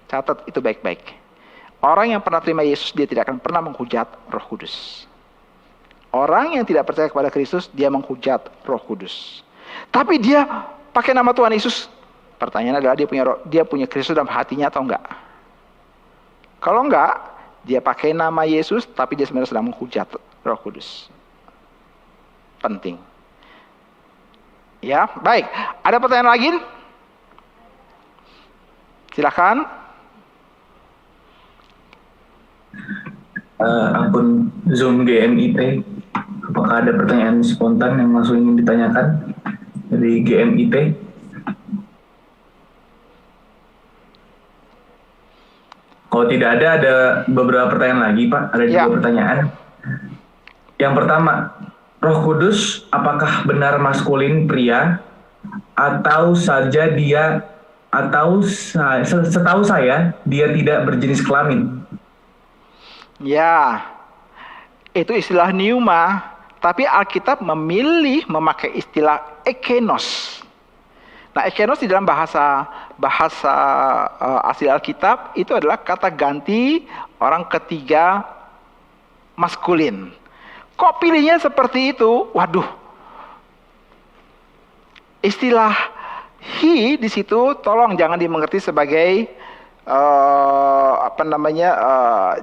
Catat itu baik-baik. Orang yang pernah terima Yesus, dia tidak akan pernah menghujat Roh Kudus. Orang yang tidak percaya kepada Kristus, dia menghujat Roh Kudus. Tapi dia pakai nama Tuhan Yesus. Pertanyaannya adalah dia punya Kristus dalam hatinya atau enggak? Kalau enggak, dia pakai nama Yesus, tapi dia sebenarnya sedang menghujat Roh Kudus. Penting. Ya, baik. Ada pertanyaan lagi? Silakan. Akun Zoom GMIT. Apakah ada pertanyaan spontan yang langsung ingin ditanyakan dari GMIT? Kalau tidak ada beberapa pertanyaan lagi, Pak. Ada dua pertanyaan. Yang pertama, Roh Kudus apakah benar maskulin pria atau saja dia atau setahu saya dia tidak berjenis kelamin? Ya, itu istilah pneuma, tapi Alkitab memilih memakai istilah ekenos. Nah, ekenos di dalam bahasa asli Alkitab itu adalah kata ganti orang ketiga maskulin. Kok pilihnya seperti itu? Waduh. Istilah he di situ tolong jangan dimengerti sebagai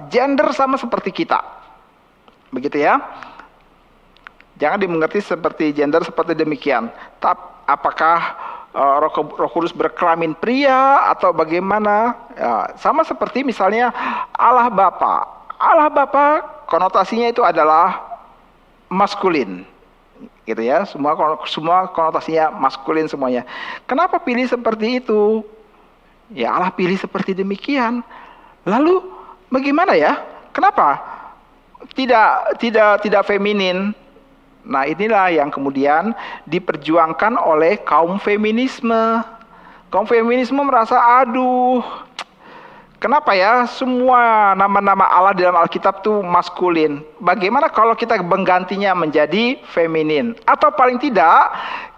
gender sama seperti kita. Begitu ya. Jangan dimengerti seperti gender seperti demikian. Apakah Roh Kudus berkelamin pria atau bagaimana? Ya, sama seperti misalnya Allah Bapa. Allah Bapa konotasinya itu adalah maskulin. Gitu ya, semua konotasinya maskulin semuanya. Kenapa pilih seperti itu? Ya Allah pilih seperti demikian. Lalu bagaimana ya? Kenapa tidak feminin? Nah, inilah yang kemudian diperjuangkan oleh kaum feminisme. Kaum feminisme merasa, aduh, kenapa ya semua nama-nama Allah dalam Alkitab tuh maskulin? Bagaimana kalau kita menggantinya menjadi feminin? Atau paling tidak,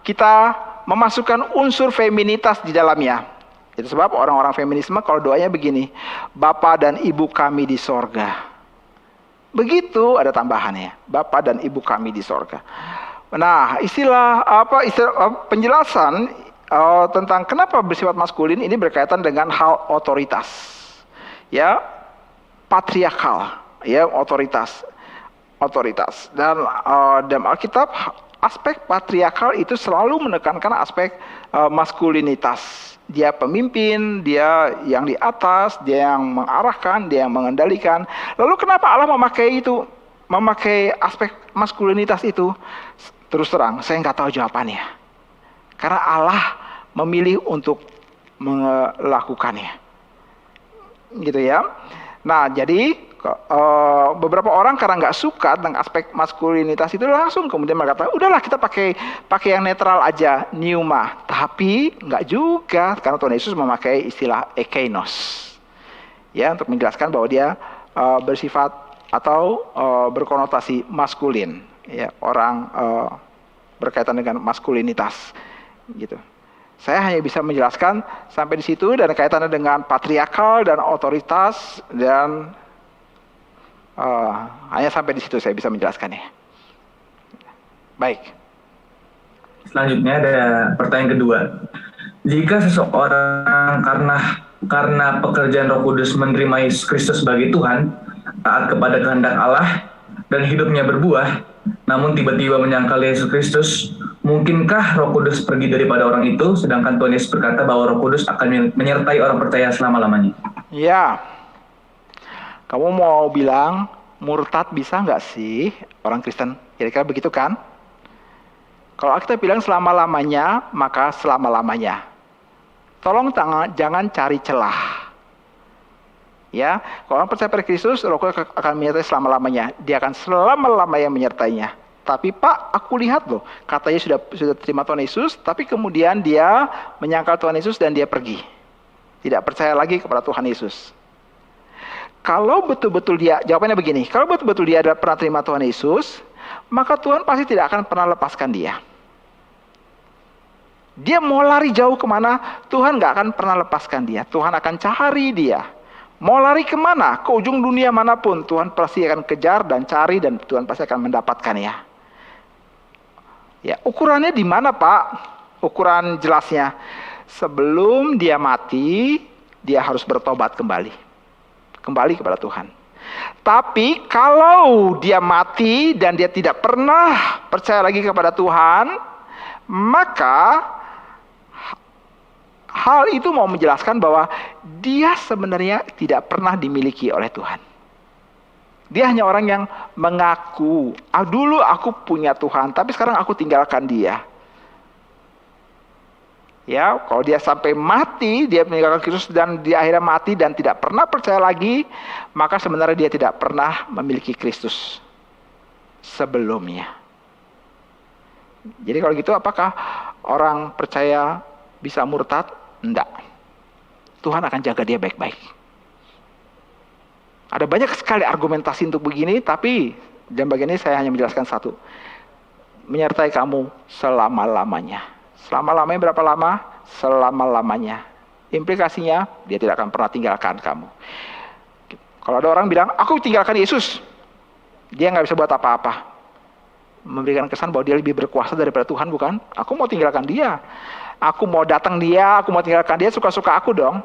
kita memasukkan unsur feminitas di dalamnya. Itu sebab orang-orang feminisme kalau doanya begini, Bapa dan Ibu kami di sorga. Begitu ada tambahannya, Bapa dan Ibu kami di sorga. Nah, istilah penjelasan tentang kenapa bersifat maskulin ini berkaitan dengan hal otoritas. Ya, patriarkal, ya, otoritas. Dan dalam Alkitab aspek patriarkal itu selalu menekankan aspek maskulinitas. Dia pemimpin, dia yang di atas, dia yang mengarahkan, dia yang mengendalikan. Lalu kenapa Allah memakai aspek maskulinitas itu? Terus terang, saya nggak tahu jawabannya. Karena Allah memilih untuk melakukannya. Gitu ya. Nah, jadi beberapa orang karena nggak suka dengan aspek maskulinitas itu langsung kemudian mereka kata, udahlah kita pakai yang netral aja, pneuma. Tapi nggak juga, karena Tuhan Yesus memakai istilah ekenos, ya, untuk menjelaskan bahwa dia bersifat atau berkonotasi maskulin, ya, orang berkaitan dengan maskulinitas, gitu. Saya hanya bisa menjelaskan sampai di situ dan kaitannya dengan patriarkal dan otoritas dan hanya sampai di situ saya bisa menjelaskannya. Baik. Selanjutnya ada pertanyaan kedua. Jika seseorang karena pekerjaan Roh Kudus menerima Yesus Kristus sebagai Tuhan, taat kepada kehendak Allah dan hidupnya berbuah, namun tiba-tiba menyangkal Yesus Kristus, mungkinkah Roh Kudus pergi daripada orang itu, sedangkan Tuhan Yesus berkata bahwa Roh Kudus akan menyertai orang percaya selama-lamanya? Ya. Kamu mau bilang murtad bisa nggak sih orang Kristen? Kira-kira begitu kan? Kalau kita bilang selama-lamanya, maka selama-lamanya. Tolong jangan cari celah. Ya, kalau orang percaya pada Kristus, Roh Kudus akan menyertai selama-lamanya. Dia akan selama-lamanya menyertainya. Tapi Pak, aku lihat loh, katanya sudah terima Tuhan Yesus, tapi kemudian dia menyangkal Tuhan Yesus dan dia pergi. Tidak percaya lagi kepada Tuhan Yesus. Kalau betul-betul dia, jawabannya begini, kalau betul-betul dia pernah terima Tuhan Yesus, maka Tuhan pasti tidak akan pernah lepaskan dia. Dia mau lari jauh kemana, Tuhan gak akan pernah lepaskan dia. Tuhan akan cari dia. Mau lari kemana, ke ujung dunia manapun, Tuhan pasti akan kejar dan cari dan Tuhan pasti akan mendapatkannya. Ya, ukurannya di mana, Pak? Ukuran jelasnya. Sebelum dia mati, dia harus bertobat kembali. Kembali kepada Tuhan. Tapi kalau dia mati dan dia tidak pernah percaya lagi kepada Tuhan, maka hal itu mau menjelaskan bahwa dia sebenarnya tidak pernah dimiliki oleh Tuhan. Dia hanya orang yang mengaku, dulu aku punya Tuhan, tapi sekarang aku tinggalkan dia. Ya, kalau dia sampai mati, dia meninggalkan Kristus dan di akhirnya mati dan tidak pernah percaya lagi, maka sebenarnya dia tidak pernah memiliki Kristus sebelumnya. Jadi kalau gitu apakah orang percaya bisa murtad? Enggak. Tuhan akan jaga dia baik-baik. Ada banyak sekali argumentasi untuk begini, tapi dalam bagian ini saya hanya menjelaskan satu. Menyertai kamu selama-lamanya. Selama-lamanya berapa lama? Selama-lamanya. Implikasinya, dia tidak akan pernah tinggalkan kamu. Kalau ada orang bilang, aku tinggalkan Yesus, dia nggak bisa buat apa-apa. Memberikan kesan bahwa dia lebih berkuasa daripada Tuhan, bukan? Aku mau tinggalkan dia. Aku mau datang dia, aku mau tinggalkan dia, suka-suka aku dong.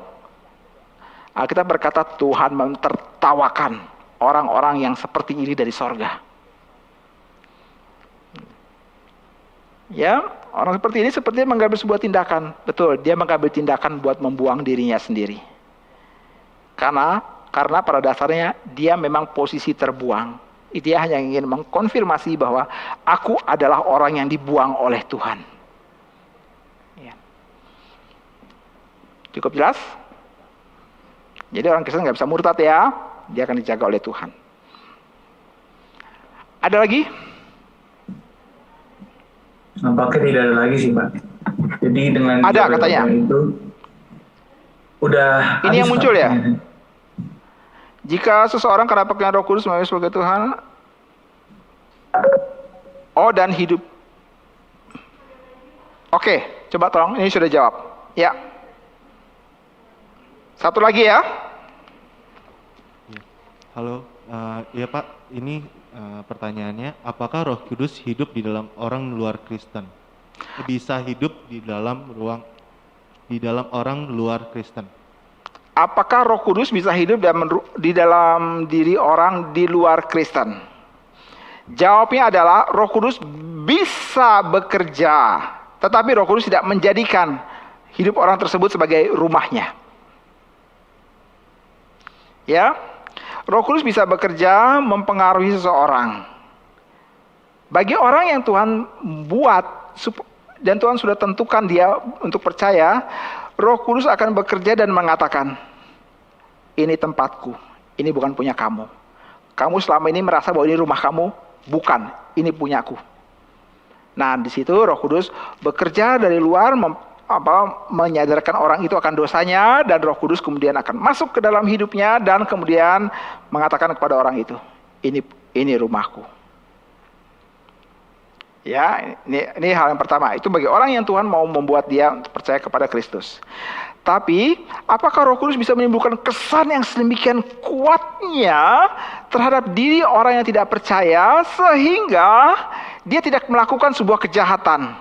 Alkitab berkata Tuhan mentertawakan orang-orang yang seperti ini dari sorga. Ya, orang seperti ini sepertinya mengambil sebuah tindakan. Betul, dia mengambil tindakan buat membuang dirinya sendiri. Karena pada dasarnya dia memang posisi terbuang. Dia hanya ingin mengkonfirmasi bahwa aku adalah orang yang dibuang oleh Tuhan. Ya. Cukup jelas? Jadi orang Kristen nggak bisa murtad ya, dia akan dijaga oleh Tuhan. Ada lagi? Nampaknya tidak ada lagi sih, Pak. Jadi dengan ada katanya itu udah. Ini yang muncul ya. Jika seseorang karena pakaian Roh Kudus memilih sebagai Tuhan, dan hidup. Oke, coba tolong, ini sudah jawab. Ya. Satu lagi ya. Halo, ya Pak, ini pertanyaannya, apakah Roh Kudus hidup di dalam orang luar Kristen? Bisa hidup di dalam orang luar Kristen? Apakah Roh Kudus bisa hidup di dalam diri orang di luar Kristen? Jawabnya adalah Roh Kudus bisa bekerja, tetapi Roh Kudus tidak menjadikan hidup orang tersebut sebagai rumahnya. Ya, Roh Kudus bisa bekerja mempengaruhi seseorang. Bagi orang yang Tuhan buat dan Tuhan sudah tentukan dia untuk percaya, Roh Kudus akan bekerja dan mengatakan, ini tempatku, ini bukan punya kamu. Kamu selama ini merasa bahwa ini rumah kamu, bukan, ini punyaku. Nah, di situ Roh Kudus bekerja dari luar, menyadarkan orang itu akan dosanya, dan Roh Kudus kemudian akan masuk ke dalam hidupnya dan kemudian mengatakan kepada orang itu, ini rumahku. Ya, ini hal yang pertama. Itu bagi orang yang Tuhan mau membuat dia percaya kepada Kristus. Tapi, apakah Roh Kudus bisa menimbulkan kesan yang sedemikian kuatnya terhadap diri orang yang tidak percaya sehingga dia tidak melakukan sebuah kejahatan?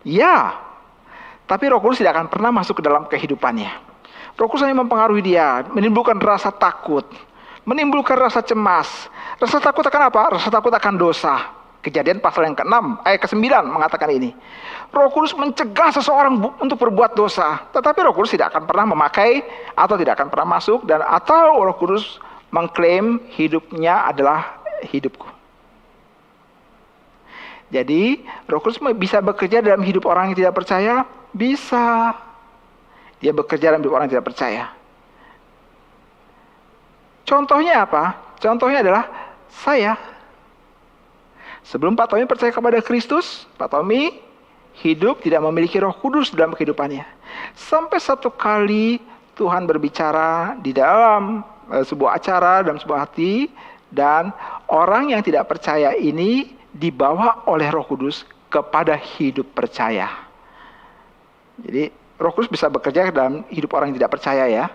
Ya. Tapi Roh Kudus tidak akan pernah masuk ke dalam kehidupannya. Roh Kudus hanya mempengaruhi dia, menimbulkan rasa takut, menimbulkan rasa cemas. Rasa takut akan apa? Rasa takut akan dosa. Kejadian pasal yang ke-9 mengatakan ini. Roh Kudus mencegah seseorang untuk berbuat dosa, tetapi Roh Kudus tidak akan pernah memakai atau tidak akan pernah masuk atau Roh Kudus mengklaim hidupnya adalah hidupku. Jadi, Roh Kudus bisa bekerja dalam hidup orang yang tidak percaya? Bisa. Dia bekerja dalam hidup orang yang tidak percaya. Contohnya apa? Contohnya adalah saya. Sebelum Pak Tommy percaya kepada Kristus, Pak Tommy hidup tidak memiliki Roh Kudus dalam kehidupannya. Sampai satu kali Tuhan berbicara di dalam sebuah acara, dalam sebuah hati, dan orang yang tidak percaya ini dibawa oleh Roh Kudus kepada hidup percaya. Jadi Roh Kudus bisa bekerja dalam hidup orang yang tidak percaya ya,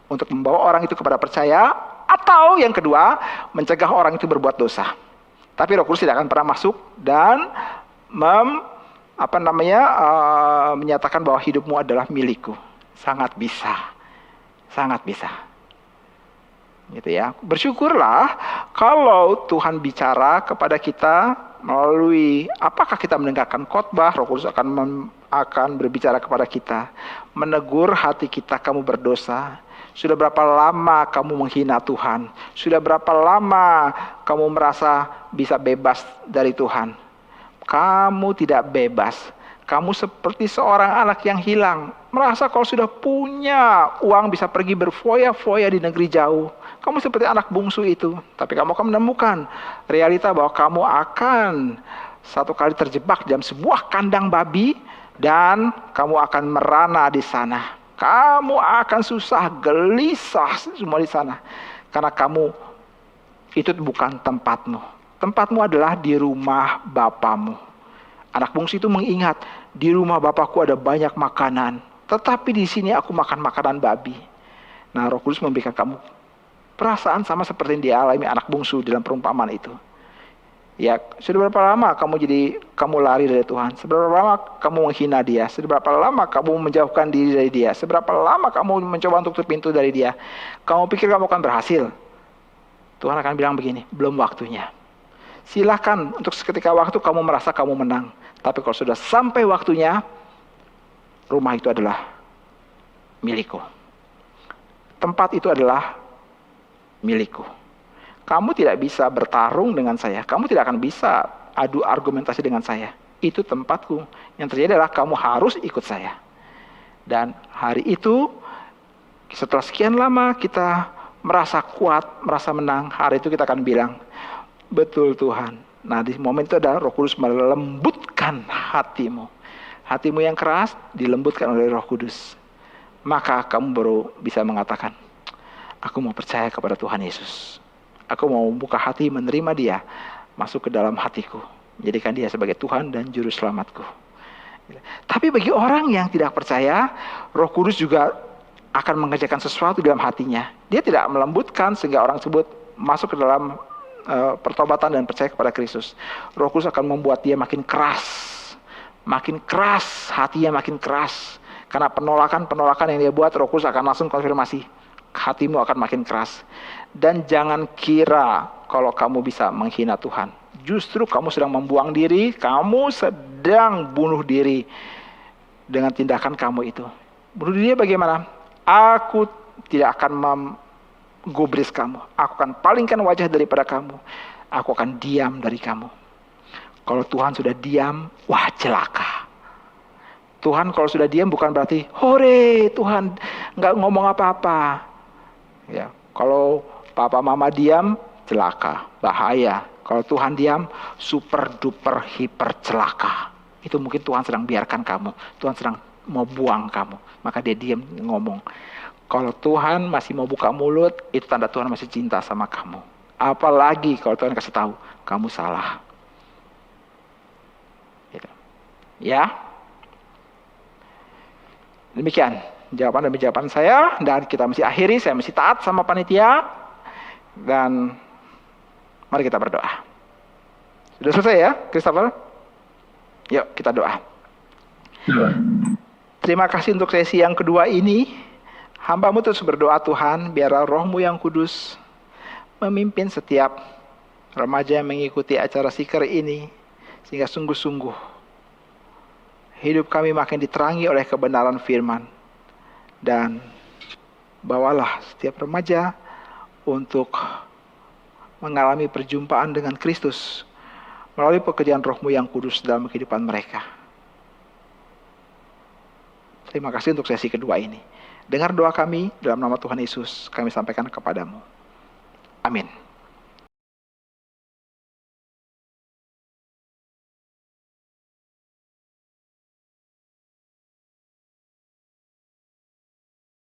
untuk membawa orang itu kepada percaya, atau yang kedua, mencegah orang itu berbuat dosa. Tapi Roh Kudus tidak akan pernah masuk dan menyatakan bahwa hidupmu adalah milikku. Sangat bisa. Sangat bisa. Gitu ya. Bersyukurlah kalau Tuhan bicara kepada kita melalui apakah kita mendengarkan khotbah, Roh Kudus akan berbicara kepada kita, menegur hati kita, kamu berdosa. Sudah berapa lama kamu menghina Tuhan? Sudah berapa lama kamu merasa bisa bebas dari Tuhan? Kamu tidak bebas. Kamu seperti seorang anak yang hilang. Merasa kalau sudah punya uang bisa pergi berfoya-foya di negeri jauh. Kamu seperti anak bungsu itu. Tapi kamu akan menemukan realita bahwa kamu akan satu kali terjebak dalam sebuah kandang babi. Dan kamu akan merana di sana. Kamu akan susah, gelisah semua di sana. Karena kamu, itu bukan tempatmu. Tempatmu adalah di rumah Bapamu. Anak bungsu itu mengingat, di rumah Bapakku ada banyak makanan. Tetapi di sini aku makan makanan babi. Nah, Roh Kudus memberikan kamu perasaan sama seperti yang dialami anak bungsu dalam perumpamaan itu. Ya, sudah berapa lama kamu lari dari Tuhan? Seberapa lama kamu menghina Dia? Seberapa lama kamu menjauhkan diri dari Dia? Seberapa lama kamu mencoba untuk tutup pintu dari Dia? Kamu pikir kamu akan berhasil? Tuhan akan bilang begini, belum waktunya. Silakan untuk seketika waktu kamu merasa kamu menang. Tapi kalau sudah sampai waktunya, rumah itu adalah milikku. Tempat itu adalah milikku. Kamu tidak bisa bertarung dengan saya. Kamu tidak akan bisa adu argumentasi dengan saya. Itu tempatku. Yang terjadi adalah kamu harus ikut saya. Dan hari itu, setelah sekian lama kita merasa kuat, merasa menang, hari itu kita akan bilang, betul Tuhan. Nah, di momen itu ada Roh Kudus melembutkan hatimu. Hatimu yang keras dilembutkan oleh Roh Kudus. Maka kamu baru bisa mengatakan, aku mau percaya kepada Tuhan Yesus. Aku mau buka hati menerima Dia masuk ke dalam hatiku. Menjadikan Dia sebagai Tuhan dan Juru Selamatku. Tapi bagi orang yang tidak percaya, Roh Kudus juga akan mengerjakan sesuatu dalam hatinya. Dia tidak melembutkan sehingga orang tersebut masuk ke dalam pertobatan dan percaya kepada Kristus. Roh Kudus akan membuat dia makin keras. Makin keras, hatinya makin keras. Karena penolakan yang dia buat, Roh Kudus akan langsung konfirmasi. Hatimu akan makin keras. Dan jangan kira kalau kamu bisa menghina Tuhan. Justru kamu sedang membuang diri, kamu sedang bunuh diri dengan tindakan kamu itu. Bunuh diri bagaimana? Aku tidak akan menggubris kamu. Aku akan palingkan wajah daripada kamu. Aku akan diam dari kamu. Kalau Tuhan sudah diam, wah celaka. Tuhan kalau sudah diam bukan berarti, hore Tuhan nggak ngomong apa-apa. Ya, kalau papa mama diam, celaka, bahaya. Kalau Tuhan diam, super duper hiper celaka. Itu mungkin Tuhan sedang biarkan kamu. Tuhan sedang mau buang kamu. Maka dia diam ngomong. Kalau Tuhan masih mau buka mulut, itu tanda Tuhan masih cinta sama kamu. Apalagi kalau Tuhan kasih tahu, kamu salah. Gitu. Ya. Demikian jawaban demi jawaban saya. Dan kita mesti akhiri, saya mesti taat sama panitia. Dan mari kita berdoa. Sudah selesai ya, Christopher? Yuk kita doa. Terima kasih untuk sesi yang kedua ini. Hamba-Mu terus berdoa Tuhan, biarlah Roh-Mu yang kudus memimpin setiap remaja yang mengikuti acara Seeker ini. Sehingga sungguh-sungguh hidup kami makin diterangi oleh kebenaran firman. Dan bawalah setiap remaja untuk mengalami perjumpaan dengan Kristus melalui pekerjaan Roh-Mu yang kudus dalam kehidupan mereka. Terima kasih untuk sesi kedua ini. Dengar doa kami dalam nama Tuhan Yesus, kami sampaikan kepadamu. Amin.